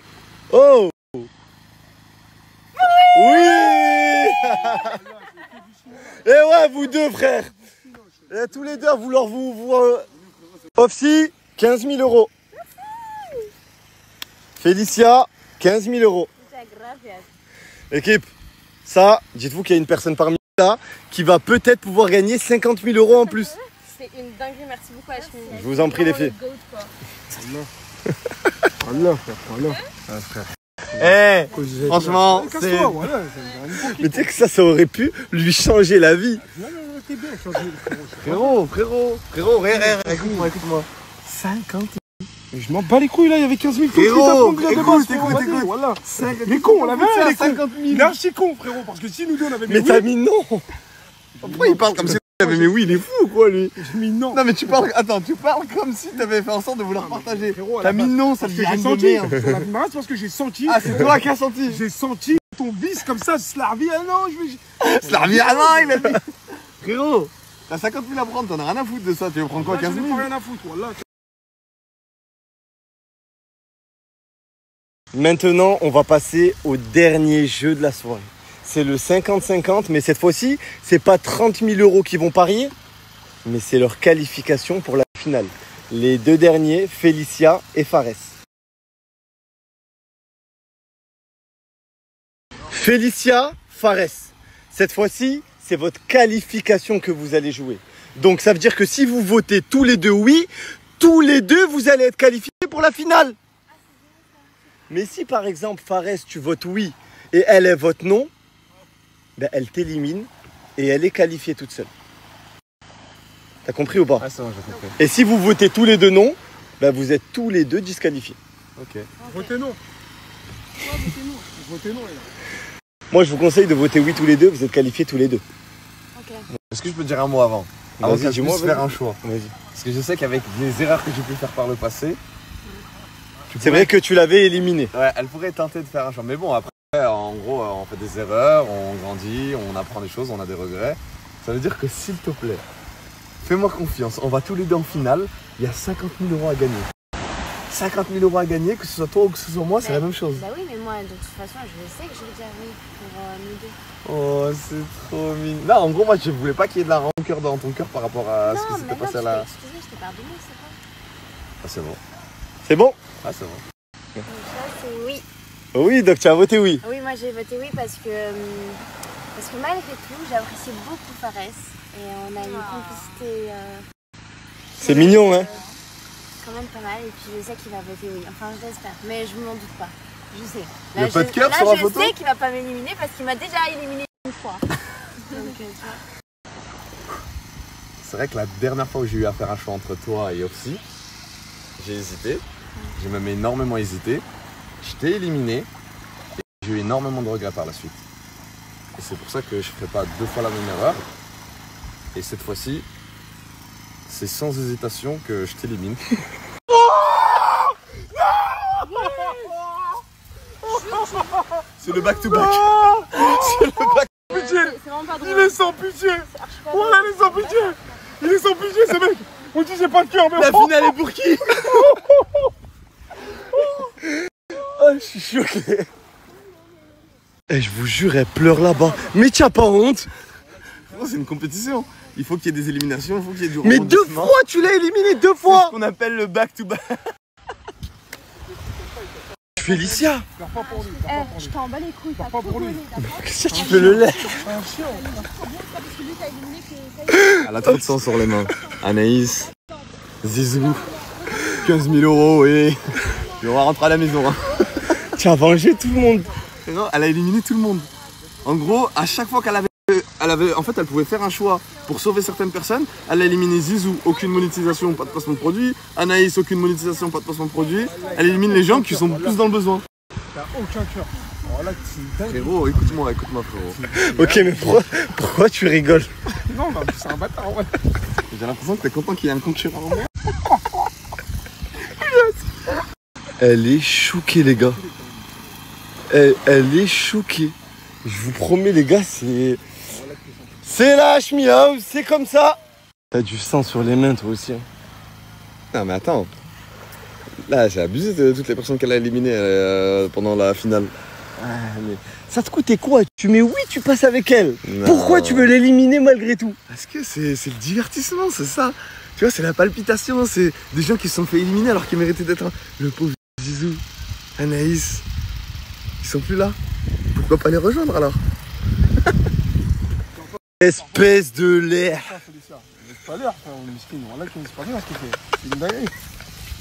Oh. Oui. Et ouais, vous deux frères. Et tous les deux à vouloir vous Ofsi, 15 000 euros. Félicia, 15 000 euros. Équipe, ça, dites-vous qu'il y a une personne parmi là qui va peut-être pouvoir gagner 50 000 euros en plus. C'est une dinguerie, merci beaucoup Hachmi. Je vous en prie les filles. Allah, frère, Allah. Ah, frère. Eh, Franchement, franchement, c'est... casse-toi, voilà. Mais tu sais que ça aurait pu lui changer la vie. Non, non, non, t'es bien, changé, frérot. Frérot, écoute-moi, écoute-moi. 50 Je m'en bats les couilles là, il y avait 15 000 Frérot, de base, écoute, frérot, vas-y, écoute. voilà. 50 Mais con, on l'avait c'est fait, à les cons. 50 000. Il est archi con, frérot, parce que si nous deux on avait mis Mais oui, t'as mis non. Pourquoi il parle comme si il avait mis oui, il est fou ou quoi lui? j'ai mis non. Non mais tu parles, attends, tu parles comme si t'avais fait en sorte de vouloir partager. Frérot, à T'as la mis base, non, ça parce veut que dire j'ai une senti, merde. sur la marche, parce que j'ai senti. Ah, c'est toi qui as senti. J'ai senti ton vice comme ça, Slarvi, ah non, je vais. C'est la revient à non, il a dit. Frérot, t'as 50 000 à prendre, t'en as rien à foutre de ça, tu veux prendre quoi, Là, 15 j'en ai 000? pas rien à foutre, voilà. Maintenant, on va passer au dernier jeu de la soirée. C'est le 50-50, mais cette fois-ci, c'est pas 30 000 euros qui vont parier, mais c'est leur qualification pour la finale. Les deux derniers, Félicia et Fares. Félicia, Fares. Cette fois-ci, c'est votre qualification que vous allez jouer. Donc ça veut dire que si vous votez tous les deux oui, tous les deux, vous allez être qualifiés pour la finale. Mais si par exemple, Fares, tu votes oui et elle vote non, ben, elle t'élimine et elle est qualifiée toute seule. T'as compris ou pas? Ah, c'est bon, j'ai compris. Et si vous votez tous les deux non, ben, vous êtes tous les deux disqualifiés. Ok. Votez non. Votez non, les gars. Moi, je vous conseille de voter oui tous les deux, vous êtes qualifiés tous les deux. Est-ce que je peux te dire un mot avant? Avant Vas-y, que je dis-moi, puisse vas-y. faire un choix. Vas-y. Parce que je sais qu'avec les erreurs que j'ai pu faire par le passé, C'est vrai que tu l'avais éliminé. ouais, elle pourrait tenter de faire un choix. Mais bon, après, en gros, on fait des erreurs, on grandit, on apprend des choses, on a des regrets. Ça veut dire que s'il te plaît, fais-moi confiance. On va tous les deux en finale. Il y a 50 000 euros à gagner. 50 000 euros à gagner, que ce soit toi ou que ce soit moi, c'est la même chose. Bah oui, mais moi, de toute façon, je sais que je vais dire oui pour nous deux. Oh, c'est trop mignon. Là, en gros, moi, je voulais pas qu'il y ait de la rancœur dans ton cœur par rapport à ce qui Non, s'était mais non, passé tu à t'es la... excusé, je t'ai pardonné, c'est pas. Ah, c'est bon. C'est bon? Ah, c'est bon. Donc ça, c'est oui. Oui, donc tu as voté oui. Oui, moi j'ai voté oui parce que malgré tout, j'apprécie beaucoup Fares et on a une complicité C'est mignon, hein. Quand même pas mal, et puis je sais qu'il va voter oui. Enfin, j'espère, mais je m'en doute pas. Je sais. Il y a pas de cœur là, sur la photo? Je sais qu'il va pas m'éliminer parce qu'il m'a déjà éliminé une fois. Donc, tu vois. C'est vrai que la dernière fois où j'ai eu à faire un choix entre toi et Opsi, j'ai hésité. J'ai même énormément hésité. Je t'ai éliminé et j'ai eu énormément de regrets par la suite. Et c'est pour ça que je ne ferai pas 2 fois la même erreur. Et cette fois-ci, c'est sans hésitation que je t'élimine. C'est le back-to-back. C'est le back. Pitié. C'est vraiment pas drôle. Il est sans pitié. Voilà, il est sans pitié. Il est sans pitié, ce mec. On dit j'ai pas de cœur, mais La finale est pour qui? Oh, je suis choqué. Eh, je vous jure, elle pleure là-bas. Mais tu as pas honte? C'est une compétition. Il faut qu'il y ait des éliminations, il faut qu'il y ait du Mais 2 rebondissement. fois, tu l'as éliminé 2 C'est fois. ce qu'on appelle le back-to-back. Félicia, Pleure pas pour lui. Eh, je t'en bats les couilles, t'as pas trop pour lui. donné, d'accord? qu'est-ce que tu fais le lait? Parce que lui t'a éliminé que ça y est. Elle a trop de sang sur les mains. Anaïs, Zizou, 15 000 euros et on va rentrer à la maison. Hein. Tu as vengé tout le monde. Et non, elle a éliminé tout le monde. En gros, à chaque fois qu'elle avait, en fait, elle pouvait faire un choix pour sauver certaines personnes. Elle a éliminé Zizou, aucune monétisation, pas de placement de produit. Anaïs, aucune monétisation, pas de placement de produit. Elle élimine les gens qui sont plus dans le besoin. T'as aucun cœur. Alors là, c'est dingue. Frérot, écoute-moi frérot. Ok, mais pourquoi tu rigoles? Non, mais c'est un bâtard, ouais. J'ai l'impression que t'es content qu'il y ait un concurrent en moi. Elle est choquée, les gars. Elle est choquée. Je vous promets, les gars, c'est la Hashmi House, c'est comme ça. T'as du sang sur les mains, toi aussi. Hein. Non mais attends. Là, j'ai abusé de toutes les personnes qu'elle a éliminées pendant la finale. Ah, mais ça te coûtait quoi? Tu mets oui, tu passes avec elle. Non. Pourquoi tu veux l'éliminer malgré tout? Parce que c'est le divertissement, c'est ça. Tu vois, c'est la palpitation, c'est des gens qui se sont fait éliminer alors qu'ils méritaient d'être le pauvre Zizou, Anaïs. Ils sont plus là. Pourquoi pas les rejoindre alors? Espèce de l'air. Ah, Félicia, laisse pas l'air, frère, on est miskin. Voilà qu'il laisse pas l'air ce qu'il fait. C'est une dinguerie.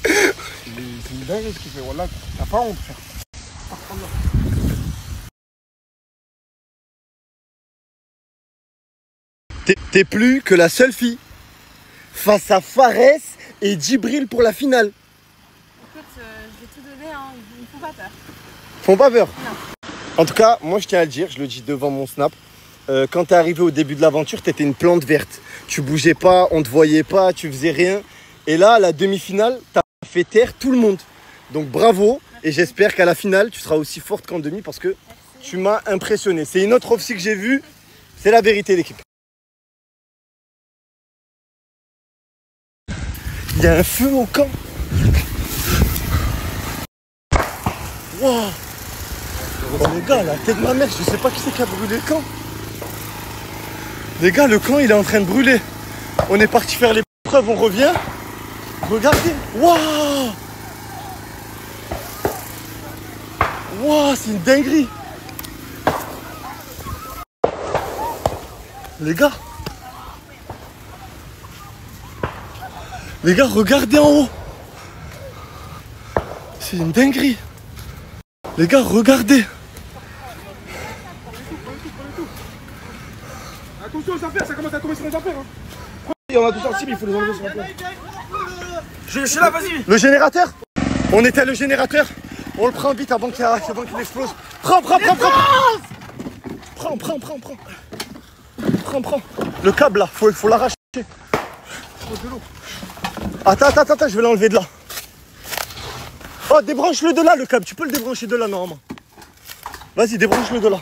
C'est une dinguerie ce qu'il fait. Voilà, t'as pas honte, frère. T'es plus que la seule fille face à Fares et Djibril pour la finale. Écoute, je vais tout donner, hein. Ils me font pas peur. Font pas peur. En tout cas, moi je tiens à le dire, je le dis devant mon snap. Quand t'es arrivé au début de l'aventure, t'étais une plante verte. Tu bougeais pas, on te voyait pas, tu faisais rien. Et là, à la demi-finale, t'as fait taire tout le monde. Donc bravo, et j'espère qu'à la finale, tu seras aussi forte qu'en demi parce que tu m'as impressionné. C'est une autre offre que j'ai vue, c'est la vérité l'équipe. Il y a un feu au camp. Wow. Oh les gars, la tête de ma mère, je sais pas qui c'est qui a brûlé le camp. Les gars, le camp il est en train de brûler. On est parti faire l'épreuve, on revient. Regardez. Waouh. Waouh, c'est une dinguerie. Les gars. Les gars, regardez en haut. C'est une dinguerie. Les gars, regardez. Attention aux affaires, ça commence à tomber sur les affaires. Hein. Il y en a tous en cible, il faut les enlever sur la place. Je suis là, vas-y. Le générateur. On était à le générateur. On le prend vite avant qu'il explose. Prends. Prends. Le câble là, faut l'arracher. Attends, je vais l'enlever de là. Oh, débranche-le de là, le câble. Tu peux le débrancher de là, normalement. Vas-y, débranche-le de là.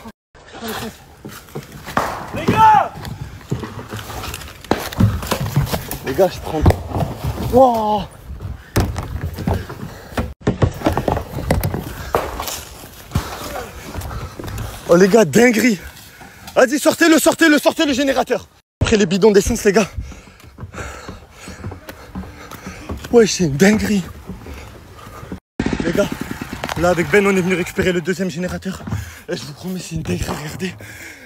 Les gars, je prends. Wow. Oh les gars, dinguerie. Vas-y, sortez le générateur. Après les bidons d'essence, les gars. Ouais, c'est une dinguerie. Les gars, là avec Ben, on est venu récupérer le deuxième générateur. Et je vous promets, c'est une dinguerie, regardez.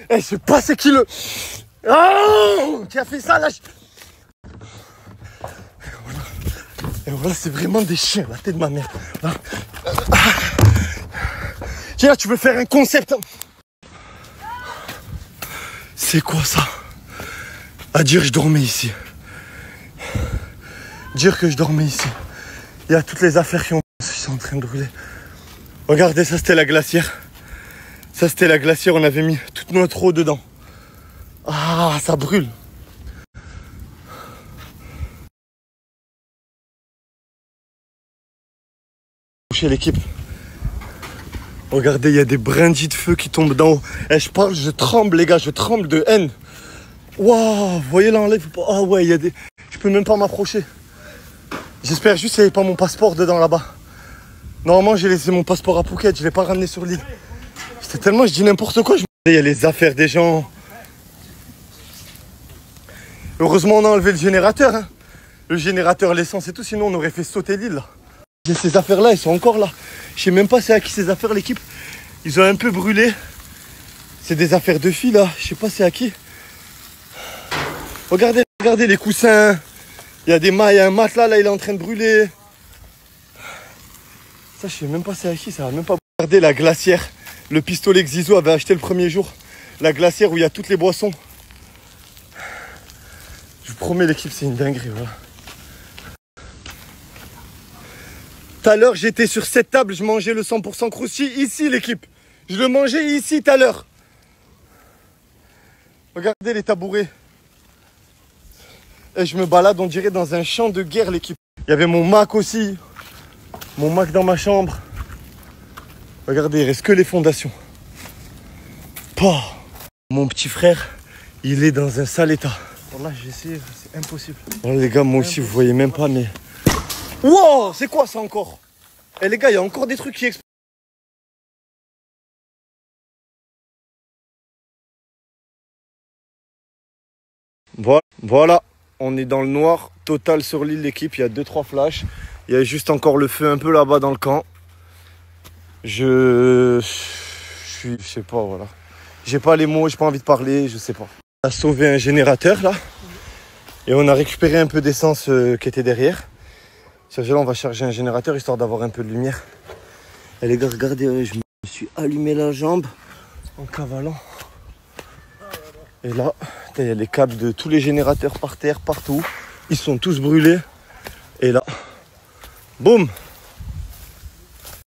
Et je sais pas c'est qui le... Oh, qui a fait ça là. Et voilà, c'est vraiment des chiens, la tête de ma mère. Là. Tiens, tu veux faire un concept? C'est quoi ça? À dire je dormais ici. Dire que je dormais ici. Il y a toutes les affaires qui sont en train de brûler. Regardez, ça c'était la glacière. Ça c'était la glacière, on avait mis toute notre eau dedans. Ah, ça brûle. Chez l'équipe. Regardez, il y a des brindilles de feu qui tombent d'en haut. Et je parle, je tremble les gars, je tremble de haine. Waouh, vous voyez là en live? Ah ouais, il y a des... Je peux même pas m'approcher. J'espère juste qu'il n'y avait pas mon passeport dedans là-bas. Normalement, j'ai laissé mon passeport à Phuket, je ne l'ai pas ramené sur l'île. C'était tellement, je dis n'importe quoi. Il y a les affaires des gens. Heureusement, on a enlevé le générateur. Hein. Le générateur, l'essence et tout, sinon on aurait fait sauter l'île là. Et ces affaires-là, elles sont encore là. Je sais même pas c'est à qui ces affaires, l'équipe. Ils ont un peu brûlé. C'est des affaires de filles là. Je sais pas c'est à qui. Regardez, regardez les coussins. Il y a des mailles, il y a un matelas là, il est en train de brûler. Ça, je sais même pas c'est à qui, ça va même pas. Regardez la glacière. Le pistolet que Zizou avait acheté le premier jour. La glacière où il y a toutes les boissons. Je vous promets, l'équipe, c'est une dinguerie, voilà. Tout à l'heure, j'étais sur cette table, je mangeais le 100% crousty ici, l'équipe. Je le mangeais ici tout à l'heure. Regardez les tabourets. Et je me balade, on dirait, dans un champ de guerre, l'équipe. Il y avait mon Mac aussi. Mon Mac dans ma chambre. Regardez, il reste que les fondations. Pouah. Mon petit frère, il est dans un sale état. Là, j'ai essayé, c'est impossible. Oh, les gars, moi aussi, vous voyez même pas, mais... Wow, c'est quoi ça encore? Eh les gars, il y a encore des trucs qui explosent. Voilà, on est dans le noir total sur l'île, l'équipe. Il y a 2-3 flashs. Il y a juste encore le feu un peu là-bas dans le camp. Je sais pas, voilà. J'ai pas les mots, j'ai pas envie de parler, je sais pas. On a sauvé un générateur là. Et on a récupéré un peu d'essence qui était derrière. Là, on va charger un générateur histoire d'avoir un peu de lumière. Et les gars, regardez, je me suis allumé la jambe en cavalant. Et là, il y a les câbles de tous les générateurs par terre, partout. Ils sont tous brûlés. Et là, boum!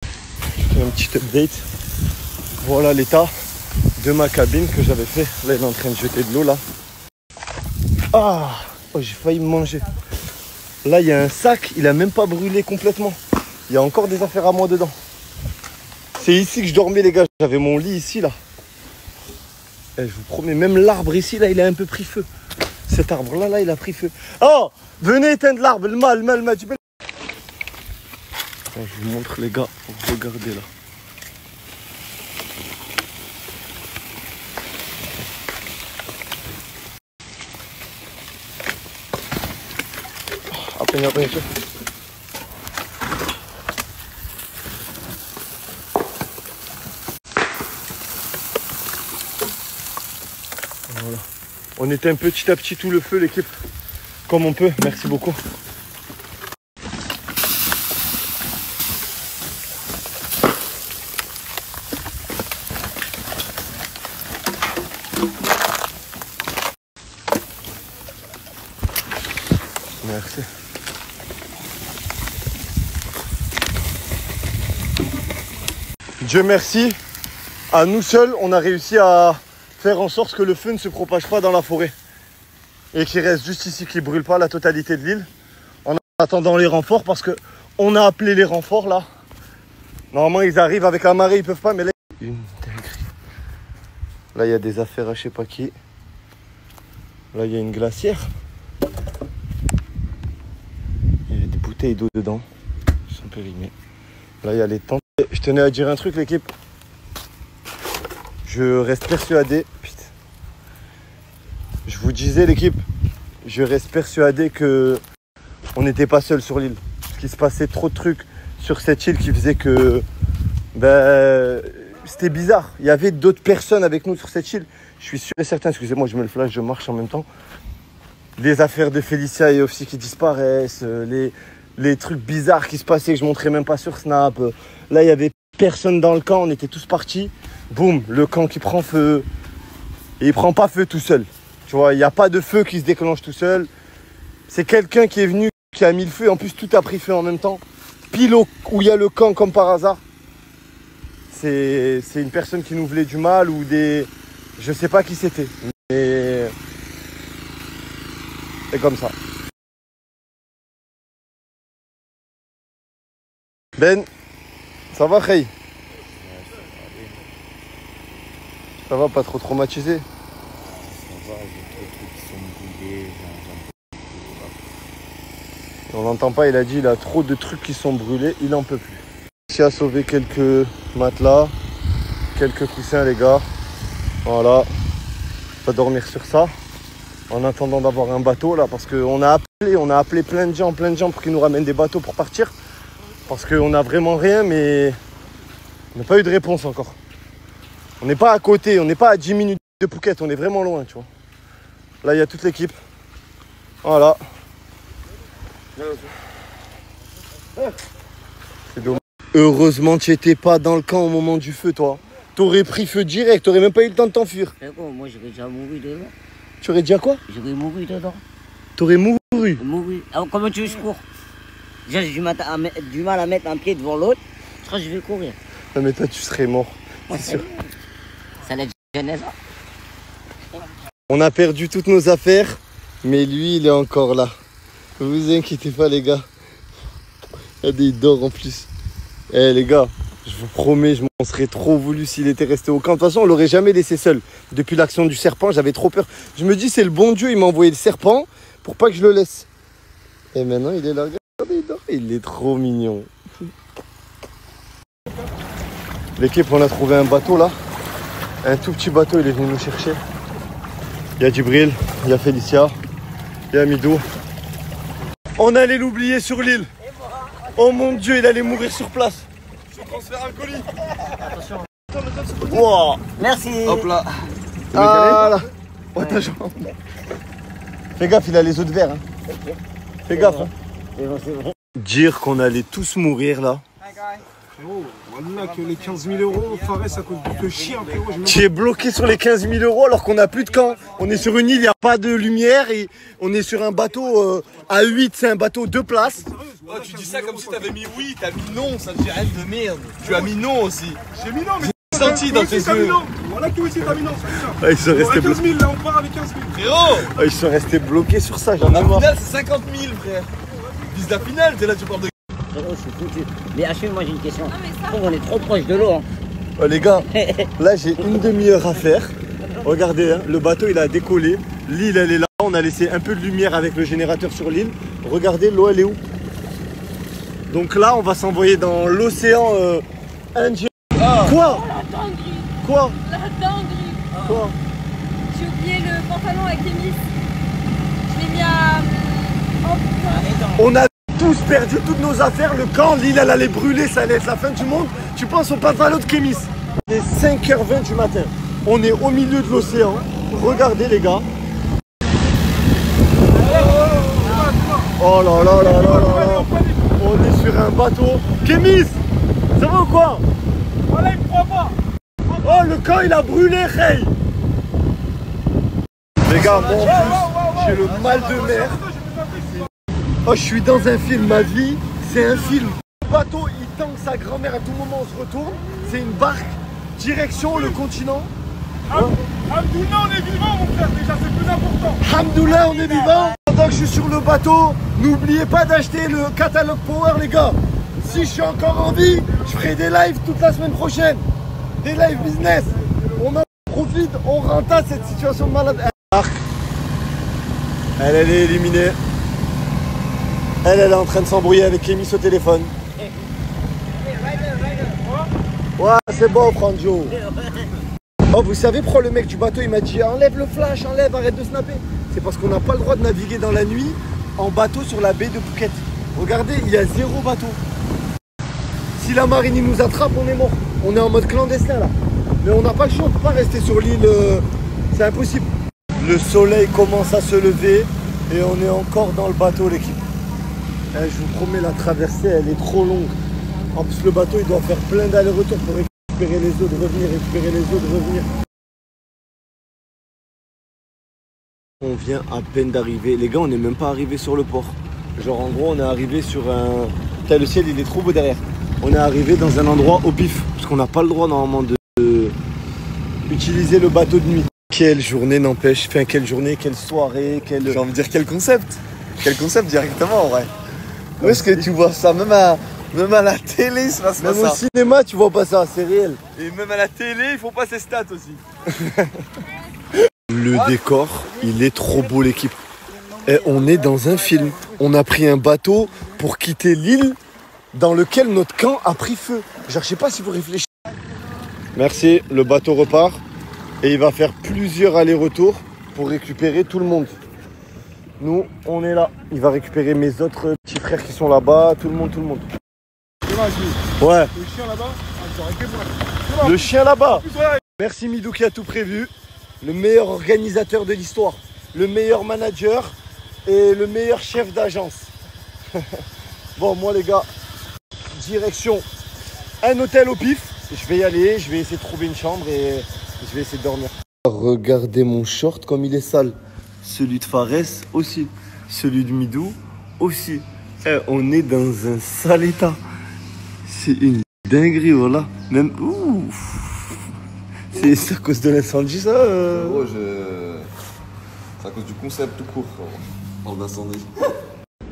Je fais un petit update. Voilà l'état de ma cabine que j'avais fait. Là, il est en train de jeter de l'eau là. Ah! Oh, j'ai failli me manger. Là, il y a un sac, il a même pas brûlé complètement. Il y a encore des affaires à moi dedans. C'est ici que je dormais, les gars. J'avais mon lit ici, là. Et je vous promets, même l'arbre ici, là, il a un peu pris feu. Cet arbre-là, là, il a pris feu. Oh, venez éteindre l'arbre, le mal. Je vous montre, les gars. Regardez, là. Apa itu? Voilà. On éteint petit à petit tout le feu, l'équipe, comme on peut. Merci beaucoup. Merci. Dieu merci, à nous seuls, on a réussi à faire en sorte que le feu ne se propage pas dans la forêt et qu'il reste juste ici, qu'il ne brûle pas la totalité de l'île. En attendant les renforts, parce qu'on a appelé les renforts là. Normalement, ils arrivent avec la marée, ils peuvent pas, mais là, une dinguerie. Là, il y a des affaires à je sais pas qui. Là, il y a une glacière. Il y a des bouteilles d'eau dedans. Ils sont périmées. Là, il y a les tentes. Je tenais à dire un truc, l'équipe. Je reste persuadé. Putain. Je vous disais, l'équipe, je reste persuadé que on n'était pas seul sur l'île. Parce qu'il se passait trop de trucs sur cette île qui faisait que c'était bizarre. Il y avait d'autres personnes avec nous sur cette île. Je suis sûr et certain, excusez-moi, je me le flash, je marche en même temps. Les affaires de Félicia et Ofsi qui disparaissent, les trucs bizarres qui se passaient que je montrais même pas sur Snap. Là, il y avait personne dans le camp, on était tous partis. Boum, le camp qui prend feu. Et il prend pas feu tout seul. Tu vois, il n'y a pas de feu qui se déclenche tout seul. C'est quelqu'un qui est venu, qui a mis le feu. En plus, tout a pris feu en même temps. Pile où il y a le camp, comme par hasard. C'est une personne qui nous voulait du mal ou des... Je sais pas qui c'était. Mais... c'est comme ça. Ben, ça va, Khay? Ça va, pas trop traumatisé? Ça va, j'ai des trucs qui sont brûlés, On l'entend pas, il a dit il a trop de trucs qui sont brûlés, il en peut plus. Ici à sauver quelques matelas, quelques coussins les gars. Voilà, on va dormir sur ça. En attendant d'avoir un bateau là, parce qu'on a appelé plein de gens pour qu'ils nous ramènent des bateaux pour partir. Parce qu'on a vraiment rien, mais on n'a pas eu de réponse encore. On n'est pas à côté, on n'est pas à 10 minutes de Phuket, on est vraiment loin, tu vois. Là, il y a toute l'équipe. Voilà. C'est dommage. Heureusement, tu n'étais pas dans le camp au moment du feu, toi. T'aurais pris feu direct, t'aurais même pas eu le temps de t'enfuir. Moi, j'aurais déjà mouru dedans. Tu aurais dit à quoi? J'aurais mouru dedans. T'aurais mouru? Mouru. Alors, comment tu veux que je cours? Déjà, j'ai du mal à mettre un pied devant l'autre. Je crois que je vais courir. Non, mais toi, tu serais mort. Ouais, c'est sûr. Ça l'a genèse. On a perdu toutes nos affaires, mais lui, il est encore là. Ne vous inquiétez pas, les gars. Regardez, il dort en plus. Eh, les gars, je vous promets, je m'en serais trop voulu s'il était resté au camp. De toute façon, on l'aurait jamais laissé seul. Depuis l'action du serpent, j'avais trop peur. Je me dis, c'est le bon Dieu, il m'a envoyé le serpent pour pas que je le laisse. Et maintenant, il est là. Regardez, il dort. Il est trop mignon. L'équipe, on a trouvé un bateau là. Un tout petit bateau, il est venu nous chercher. Il y a Djibril, il y a Félicia, il y a Midou. On allait l'oublier sur l'île. Oh mon Dieu, il allait mourir sur place. Je transfère un colis. Attention. Wow. Merci. Hop là. Ah là. Oh ta jambe. Fais gaffe, il a les os de verre. Hein. Fais gaffe. Hein. C'est vrai. Dire qu'on allait tous mourir là. Frérot, voilà que les 15 000 €, Fares, ça coûte de chien, frérot. Tu es bloqué sur les 15 000 € alors qu'on n'a plus de camp. On est sur une île, il n'y a pas de lumière et on est sur un bateau à 8, c'est un bateau 2 places. Oh, tu dis ça comme si t'avais mis oui, t'as mis non, ça me dit rien de merde. Tu as mis non aussi. J'ai mis non, mais J'ai senti dans tes yeux. Voilà que toi aussi t'as mis non, c'est ça. Ah, ils sont restés 15 000, là on part avec 15 000. Frérot, Ah, ils sont restés bloqués sur ça, j'en ai la marre. finale c'est 50 000 frère. Vise la finale, t'es là, tu parles de... Frérot, je suis foutu. Mais Achille, moi j'ai une question. Je trouve qu'on est trop proche de l'eau. Hein. Oh, les gars, là j'ai une demi-heure à faire. Regardez, hein, le bateau il a décollé. L'île elle est là. On a laissé un peu de lumière avec le générateur sur l'île. Regardez, l'eau elle est où? Donc là, on va s'envoyer dans l'océan Indien. Quoi? La dinguerie. Quoi? La dinguerie. Quoi? J'ai oublié le pantalon avec Kémis. Je l'ai mis à... Oh putain. On a tous perdu toutes nos affaires. Le camp, l'île elle allait brûler, ça allait être la fin du monde. Tu penses au pantalon de Kémis? Il est 5h20 du matin. On est au milieu de l'océan. Regardez les gars. Oh là là là là là là. On est sur un bateau. Kémis, ça va ou quoi? Voilà, il me croit pas. Oh, le camp il a brûlé, hey. Les gars, moi en plus, j'ai le mal de mer. Oh, je suis dans un film, ma vie, c'est un film. Le bateau, il tangue sa grand-mère à tout moment, on se retourne. C'est une barque, direction le continent. Alhamdoulilah, on est vivant, mon frère, déjà, c'est le plus important. Alhamdoulilah, on est vivant. Pendant que je suis sur le bateau, n'oubliez pas d'acheter le catalogue Power, les gars. Si je suis encore en vie, je ferai des lives toute la semaine prochaine. Des lives business. On en profite, on rentasse cette situation de malade. Elle est éliminée. Elle est en train de s'embrouiller avec Kémis au téléphone. Ouais, c'est bon, Franjo. Oh, vous savez pourquoi le mec du bateau il m'a dit enlève le flash, enlève, arrête de snapper. C'est parce qu'on n'a pas le droit de naviguer dans la nuit en bateau sur la baie de Phuket. Regardez, il y a 0 bateau. Si la marine il nous attrape, on est mort. On est en mode clandestin là. Mais on n'a pas le choix, on ne peut pas rester sur l'île. C'est impossible. Le soleil commence à se lever et on est encore dans le bateau, l'équipe. Je vous promets, la traversée, elle est trop longue. En plus, le bateau, il doit faire plein d'allers-retours pour récupérer les eaux, de revenir, récupérer les eaux, de revenir. On vient à peine d'arriver. Les gars, on n'est même pas arrivé sur le port. Genre, en gros, on est arrivé sur un... Putain, le ciel, il est trop beau derrière. On est arrivé dans un endroit au pif. Parce qu'on n'a pas le droit, normalement, de utiliser le bateau de nuit. Quelle journée n'empêche. Enfin, quelle journée, quelle soirée, quelle... J'ai envie de dire quel concept. Quel concept directement en vrai. Où est-ce que tu vois ça? Même à la télé, ça se passe Même au ça. cinéma, tu vois pas ça, c'est réel. Et même à la télé, ils font pas ces stats aussi. Le décor, il est trop beau, l'équipe. Et on est dans un film. On a pris un bateau pour quitter l'île dans lequel notre camp a pris feu. Genre, je sais pas si vous réfléchissez. Merci, le bateau repart. Et il va faire plusieurs allers-retours pour récupérer tout le monde. Nous, on est là. Il va récupérer mes autres petits frères qui sont là-bas, tout le monde, tout le monde. Ouais. Le chien là-bas, ils ont arrêté pour Le chien là-bas. Merci Midou qui a tout prévu. Le meilleur organisateur de l'histoire. Le meilleur manager et le meilleur chef d'agence. Bon, moi les gars, direction un hôtel au pif. Je vais y aller, je vais essayer de trouver une chambre et je vais essayer de dormir. Regardez mon short comme il est sale. Celui de Fares aussi. Celui de Midou aussi. On est dans un sale état. C'est une dinguerie, voilà. Même... Ouh. C'est à cause de l'incendie, ça Gros, c'est à cause du concept tout court. On parle d'incendie.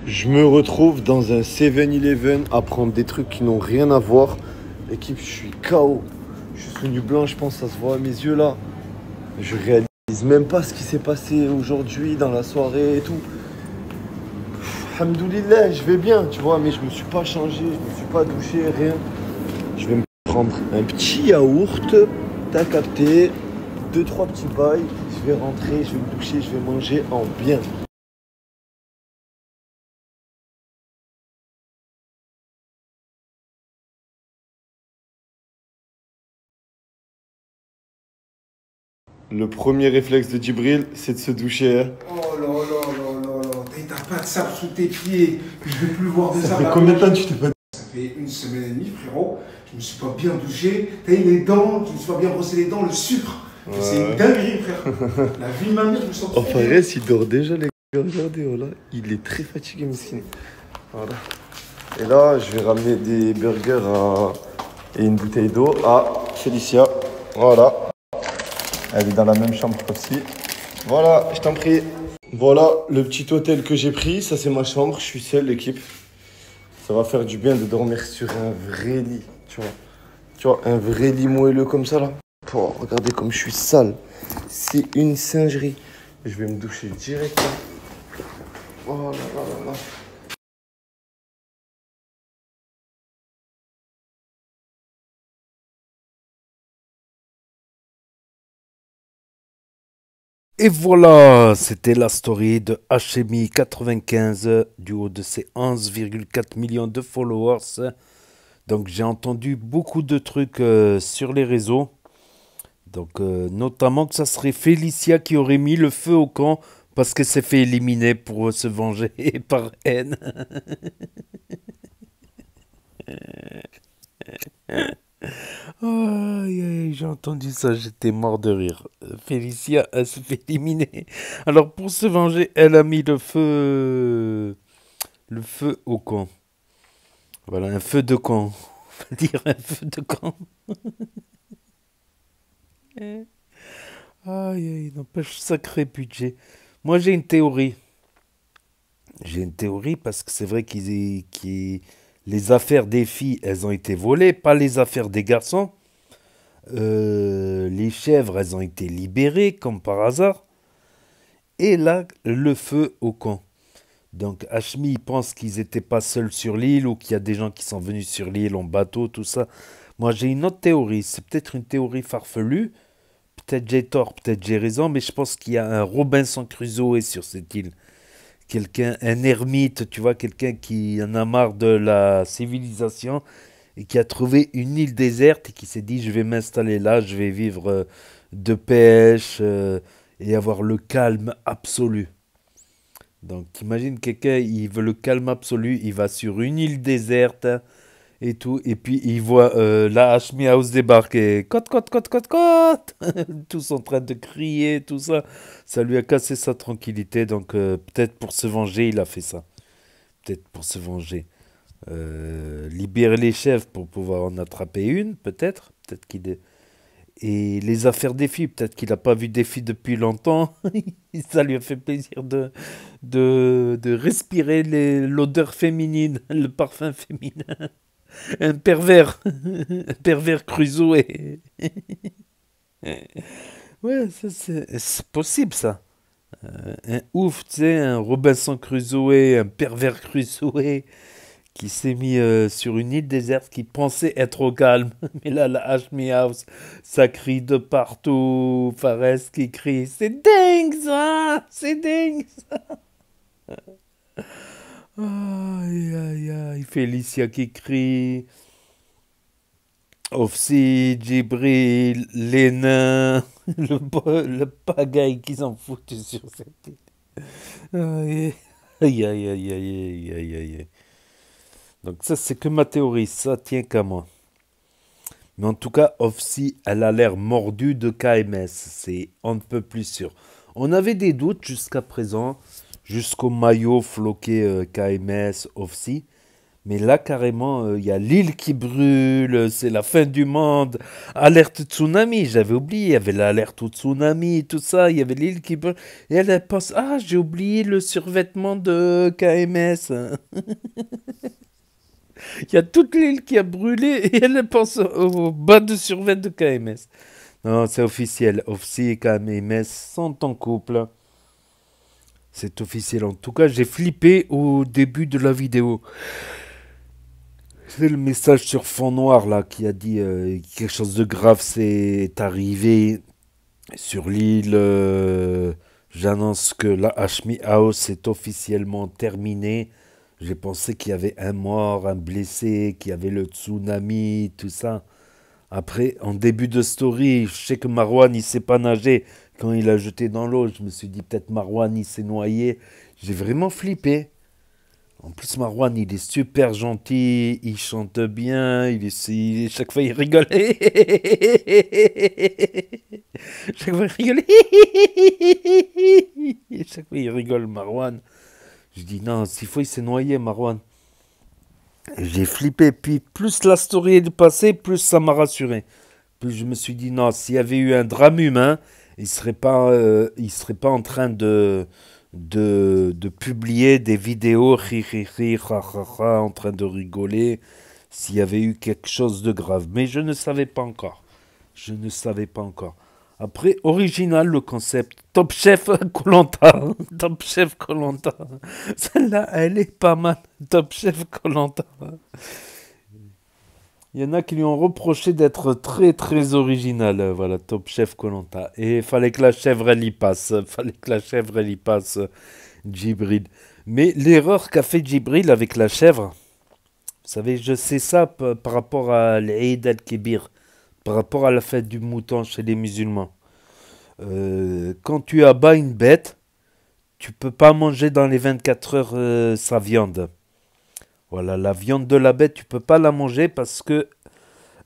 Je me retrouve dans un 7-Eleven à prendre des trucs qui n'ont rien à voir. L'équipe, je suis KO. Je suis sous nu blanc, je pense, ça se voit à mes yeux là. Je réalise même pas ce qui s'est passé aujourd'hui dans la soirée et tout. Alhamdoulilah, je vais bien, tu vois, mais je me suis pas changé, je me suis pas douché, rien. Je vais me prendre un petit yaourt, t'as capté, 2-3 petits bails, je vais rentrer, je vais me doucher, je vais manger en bien. Le premier réflexe de Djibril, c'est de se doucher. Hein. Oh là là là là là, t'as pas de sable sous tes pieds, je vais plus voir de sable. Ça fait combien de temps que tu t'es pas... Ça fait une semaine et demie, frérot, je me suis pas bien douché. T'as eu les dents, je me suis pas bien brossé les dents, le sucre. Ouais. C'est une dinguerie, frère. La vie de ma mère, je me sens trop Enfin, bien. il dort déjà, les gars. Regardez, voilà. Il est très fatigué, Messine. Voilà. Et là, je vais ramener des burgers et une bouteille d'eau à Félicia. Voilà. Elle est dans la même chambre aussi. Voilà, je t'en prie. Voilà le petit hôtel que j'ai pris. Ça, c'est ma chambre. Je suis seul, l'équipe. Ça va faire du bien de dormir sur un vrai lit, tu vois. Tu vois, un vrai lit moelleux comme ça, là. Oh, regardez comme je suis sale. C'est une singerie. Je vais me doucher direct, là. Oh là là là là. Et voilà, c'était la story de HMI 95 du haut de ses 11,4 millions de followers. Donc j'ai entendu beaucoup de trucs sur les réseaux. Donc notamment que ça serait Félicia qui aurait mis le feu au camp parce qu'elle s'est fait éliminer pour se venger par haine. Aïe, aïe, j'ai entendu ça, j'étais mort de rire. Félicia, elle s'est fait éliminer. Alors pour se venger, elle a mis le feu au camp. Voilà, un feu de camp. On va dire un feu de camp. Aïe, aïe, n'empêche, sacré budget. Moi, j'ai une théorie. J'ai une théorie parce que c'est vrai les affaires des filles, elles ont été volées, pas les affaires des garçons. Les chèvres, elles ont été libérées, comme par hasard. Et là, le feu au camp. Donc, Hashmi pense qu'ils n'étaient pas seuls sur l'île ou qu'il y a des gens qui sont venus sur l'île en bateau, tout ça. Moi, j'ai une autre théorie. C'est peut-être une théorie farfelue. Peut-être j'ai tort, peut-être j'ai raison, mais je pense qu'il y a un Robinson Crusoe sur cette île. Quelqu'un, un ermite, tu vois, quelqu'un qui en a marre de la civilisation et qui a trouvé une île déserte et qui s'est dit je vais m'installer là, je vais vivre de pêche et avoir le calme absolu. Donc, t'imagines quelqu'un, il veut le calme absolu, il va sur une île déserte et tout, et puis il voit la Hashmi House débarquer. Cote, cote, cote, cote, cote. Tous en train de crier, tout ça. Ça lui a cassé sa tranquillité, donc peut-être pour se venger, il a fait ça. Peut-être pour se venger. Libérer les chefs pour pouvoir en attraper une, peut-être. Peut-être qu'il est... Et les affaires des filles, peut-être qu'il n'a pas vu des filles depuis longtemps. Ça lui a fait plaisir de respirer l'odeur féminine, le parfum féminin. Un pervers. Un pervers Crusoe. Ouais, ça, c'est possible ça. Un ouf, tu sais, un Robinson Crusoe, un pervers Crusoe qui s'est mis sur une île déserte qui pensait être au calme. Mais là, la Hashmi House, ça crie de partout. Fares qui crie, c'est dingue ça, c'est dingue ça. Aïe, aïe, aïe. Félicia qui crie. Ofsi, Djibril, les nains, le pagaille qui s'en foutent sur cette île. Aïe, aïe, aïe, aïe, aïe, aïe, aïe. Donc ça, c'est que ma théorie, ça tient qu'à moi. Mais en tout cas, Ofsi, elle a l'air mordue de KMS, c'est on ne peut plus sûr. On avait des doutes jusqu'à présent, jusqu'au maillot floqué KMS, Ofsi. Mais là, carrément, il y a l'île qui brûle, c'est la fin du monde. Alerte tsunami, j'avais oublié, il y avait l'alerte au tsunami, tout ça, il y avait l'île qui brûle. Et elle pense, ah, j'ai oublié le survêtement de KMS. Il y a toute l'île qui a brûlé et elle pense au bas de survêt de KMS. Non, c'est officiel. Ofsi et KMS sont en couple. C'est officiel. En tout cas, j'ai flippé au début de la vidéo. C'est le message sur fond noir là qui a dit quelque chose de grave c'est arrivé sur l'île. J'annonce que la Hashmi House est officiellement terminée. J'ai pensé qu'il y avait un mort, un blessé, qu'il y avait le tsunami, tout ça. Après, en début de story, je sais que Marwan, il sait pas nager. Quand il a jeté dans l'eau, je me suis dit peut-être Marwan, il s'est noyé. J'ai vraiment flippé. En plus, Marwan, il est super gentil, il chante bien, chaque fois il rigole. Chaque fois il rigole. Chaque fois il rigole, Marwan. Je dis non, s'il faut, il s'est noyé, Marwan. J'ai flippé, puis plus la story est passée, plus ça m'a rassuré. Plus je me suis dit non, s'il y avait eu un drame humain, il serait pas en train de publier des vidéos en train de rigoler s'il y avait eu quelque chose de grave. Mais je ne savais pas encore. Je ne savais pas encore. Après, original le concept. Top Chef Koh-Lanta. Top Chef Koh-Lanta. Celle-là, elle est pas mal. Top Chef Koh-Lanta. Il y en a qui lui ont reproché d'être très très original. Voilà, Top Chef Koh-Lanta. Et il fallait que la chèvre elle y passe. Fallait que la chèvre elle y passe, Djibril. Mais l'erreur qu'a fait Djibril avec la chèvre, vous savez, je sais ça par rapport à l'Eid al-Kébir, par rapport à la fête du mouton chez les musulmans. Quand tu abats une bête, tu peux pas manger dans les 24 heures sa viande. Voilà, la viande de la bête, tu peux pas la manger parce que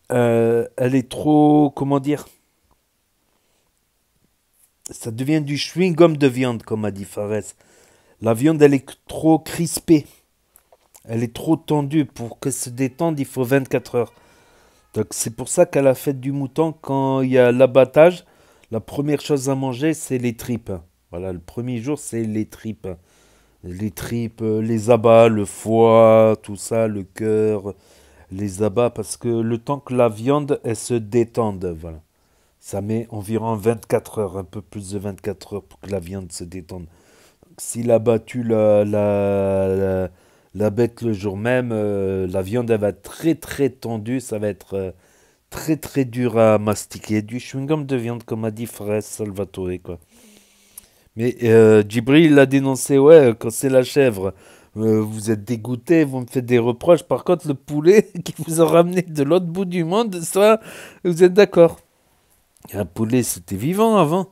elle est trop, comment dire, ça devient du chewing-gum de viande, comme a dit Fares. La viande, elle est trop crispée. Elle est trop tendue. Pour que se détende, il faut 24 heures. Donc c'est pour ça qu'à la fête du mouton, quand il y a l'abattage, la première chose à manger, c'est les tripes. Voilà, le premier jour, c'est les tripes. Les tripes, les abats, le foie, tout ça, le cœur, les abats, parce que le temps que la viande, elle se détende, voilà. Ça met environ 24 heures, un peu plus de 24 heures pour que la viande se détende. Donc, s'il a battu la bête le jour même, la viande, elle va être très très tendue, ça va être très très dur à mastiquer. Du chewing-gum de viande, comme a dit Frère Salvatore, quoi. Mais Djibril l'a dénoncé, ouais, quand c'est la chèvre, vous êtes dégoûté, vous me faites des reproches. Par contre, le poulet qui vous a ramené de l'autre bout du monde, ça, vous êtes d'accord. Un poulet, c'était vivant avant.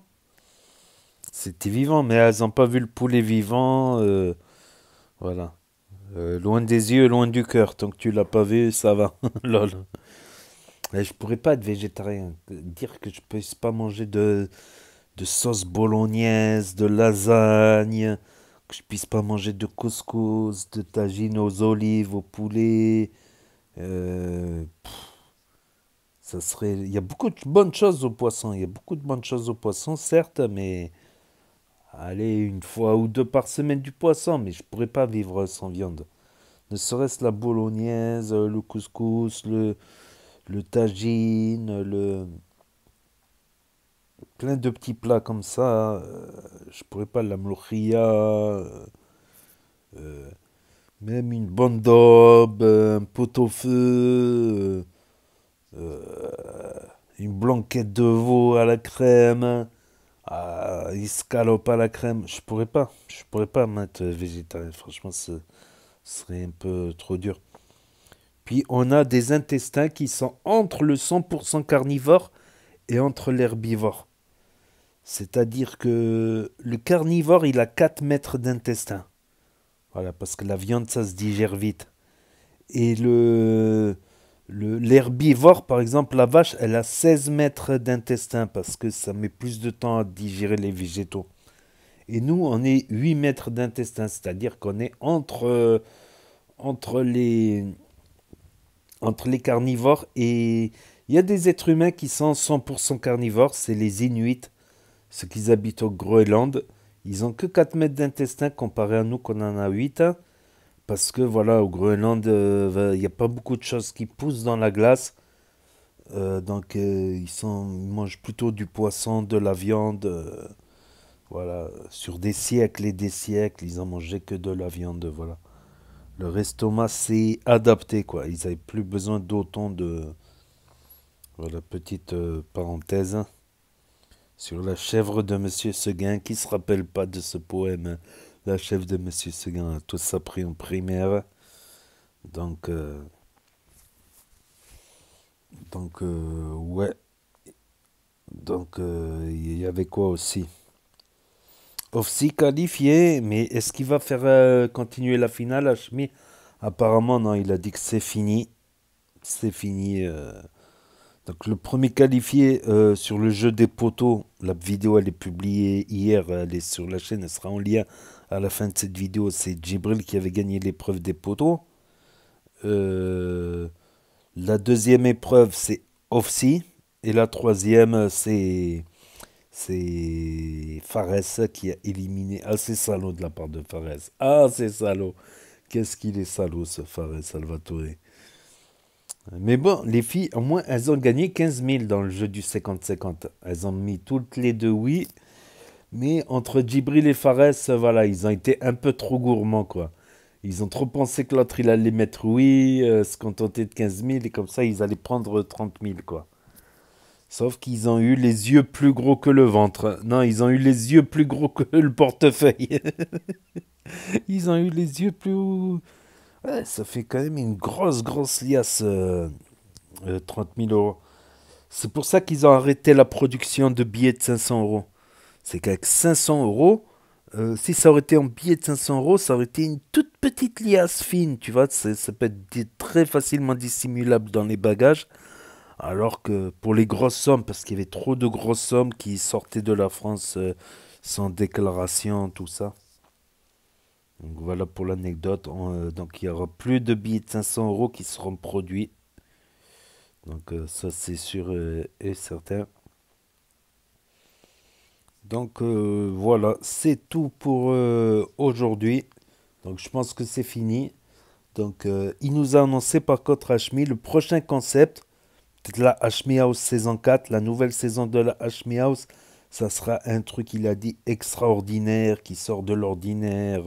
C'était vivant, mais elles n'ont pas vu le poulet vivant. Voilà. Loin des yeux, loin du cœur. Tant que tu l'as pas vu, ça va. Lol. Je pourrais pas être végétarien. Dire que je peux pas manger de sauce bolognaise, de lasagne, que je puisse pas manger de couscous, de tagine aux olives, au poulet. euh, Ça serait. Il y a beaucoup de bonnes choses au poisson. Il y a beaucoup de bonnes choses au poisson, certes, mais allez, une fois ou deux par semaine du poisson, mais je pourrais pas vivre sans viande. Ne serait-ce la bolognaise, le couscous, le tagine, plein de petits plats comme ça. Je pourrais pas la mloukhia, euh, même une bonne daube, un pot-au-feu, une blanquette de veau à la crème, escalope à la crème. Je pourrais pas m'être végétarien. Franchement, ce serait un peu trop dur. Puis on a des intestins qui sont entre le 100% carnivore et entre l'herbivore. C'est-à-dire que le carnivore, il a 4 mètres d'intestin. Voilà, parce que la viande, ça se digère vite. Et l'herbivore, par exemple, la vache, elle a 16 mètres d'intestin parce que ça met plus de temps à digérer les végétaux. Et nous, on est 8 mètres d'intestin, c'est-à-dire qu'on est entre les, entre les carnivores. Et il y a des êtres humains qui sont 100% carnivores, c'est les Inuits, ceux qui habitent au Groenland. Ils ont que 4 mètres d'intestin comparé à nous qu'on en a 8. Parce que voilà, au Groenland, il n'y a pas beaucoup de choses qui poussent dans la glace. Donc ils mangent plutôt du poisson, de la viande. Voilà, sur des siècles et des siècles, ils en mangeaient que de la viande. Voilà. Leur estomac s'est adapté, quoi. Ils n'avaient plus besoin d'autant de... Voilà, petite parenthèse sur la chèvre de Monsieur Seguin. Qui se rappelle pas de ce poème, hein? La chèvre de Monsieur Seguin a tous appris en primaire. Donc, ouais. Donc, il y avait quoi aussi? Ofsi qualifié, mais est-ce qu'il va faire continuer la finale, Hashmi? Apparemment, non, il a dit que c'est fini. C'est fini. Donc, le premier qualifié sur le jeu des poteaux, la vidéo, elle est publiée hier, elle est sur la chaîne, elle sera en lien à la fin de cette vidéo. C'est Djibril qui avait gagné l'épreuve des poteaux. Euh, la deuxième épreuve, c'est Ofsi. Et la troisième, c'est Fares qui a éliminé. Ah, c'est salaud de la part de Fares. Ah, c'est salaud. Qu'est-ce qu'il est salaud, ce Fares Salvatore. Mais bon, les filles, au moins, elles ont gagné 15 000 dans le jeu du 50-50. Elles ont mis toutes les deux oui. Mais entre Djibril et Fares, voilà, ils ont été un peu trop gourmands, quoi. Ils ont trop pensé que l'autre, il allait mettre oui, se contenter de 15 000, et comme ça, ils allaient prendre 30 000, quoi. Sauf qu'ils ont eu les yeux plus gros que le ventre. Non, ils ont eu les yeux plus gros que le portefeuille. Ils ont eu les yeux plus... Ouais, ça fait quand même une grosse liasse, 30 000 euros. C'est pour ça qu'ils ont arrêté la production de billets de 500 euros. C'est qu'avec 500 euros, si ça aurait été en billets de 500 euros, ça aurait été une toute petite liasse fine, tu vois. Ça peut être très facilement dissimulable dans les bagages. Alors que pour les grosses sommes, parce qu'il y avait trop de grosses sommes qui sortaient de la France sans déclaration, tout ça. Donc voilà pour l'anecdote. Donc il n'y aura plus de billets de 500 euros qui seront produits. Donc ça c'est sûr et certain. Donc voilà, c'est tout pour aujourd'hui. Donc je pense que c'est fini. Donc il nous a annoncé par contre Hashmi le prochain concept. Peut-être la Hashmi House saison 4, la nouvelle saison de la Hashmi House. Ça sera un truc, il a dit, extraordinaire, qui sort de l'ordinaire.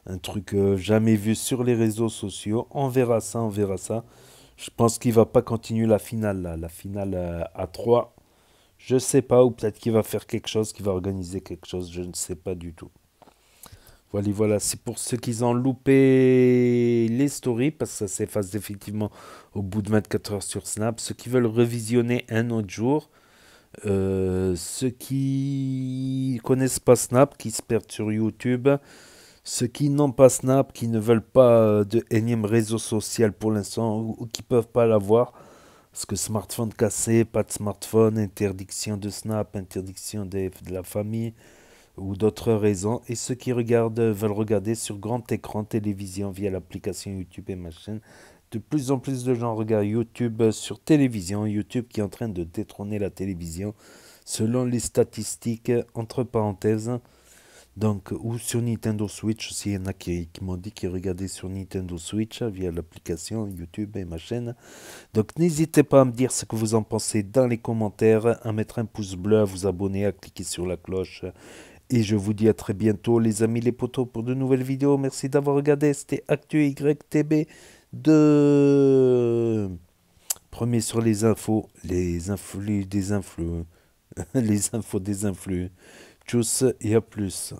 Un truc jamais vu sur les réseaux sociaux. On verra ça, on verra ça. Je pense qu'il va pas continuer la finale, là. La finale à 3. Je sais pas, ou peut-être qu'il va faire quelque chose, qu'il va organiser quelque chose, je ne sais pas du tout. Voilà, c'est pour ceux qui ont loupé les stories, parce que ça s'efface effectivement au bout de 24 heures sur Snap. Ceux qui veulent revisionner un autre jour, Ceux qui connaissent pas Snap, qui se perdent sur YouTube. Ceux qui n'ont pas Snap, qui ne veulent pas de énième réseau social pour l'instant, ou qui peuvent pas l'avoir. Parce que smartphone cassé, pas de smartphone, interdiction de Snap, interdiction de la famille ou d'autres raisons. Et ceux qui veulent regarder sur grand écran télévision via l'application YouTube et ma chaîne. De plus en plus de gens regardent YouTube sur télévision. YouTube qui est en train de détrôner la télévision selon les statistiques, entre parenthèses. Donc, ou sur Nintendo Switch aussi, il y en a qui m'ont dit qu'ils regardaient sur Nintendo Switch via l'application YouTube et ma chaîne. Donc, n'hésitez pas à me dire ce que vous en pensez dans les commentaires, à mettre un pouce bleu, à vous abonner, à cliquer sur la cloche. Et je vous dis à très bientôt, les amis, les potos, pour de nouvelles vidéos. Merci d'avoir regardé. C'était Actu YTB de premier sur les infos, les influx des influx, les infos des influx. Tchuss et à plus.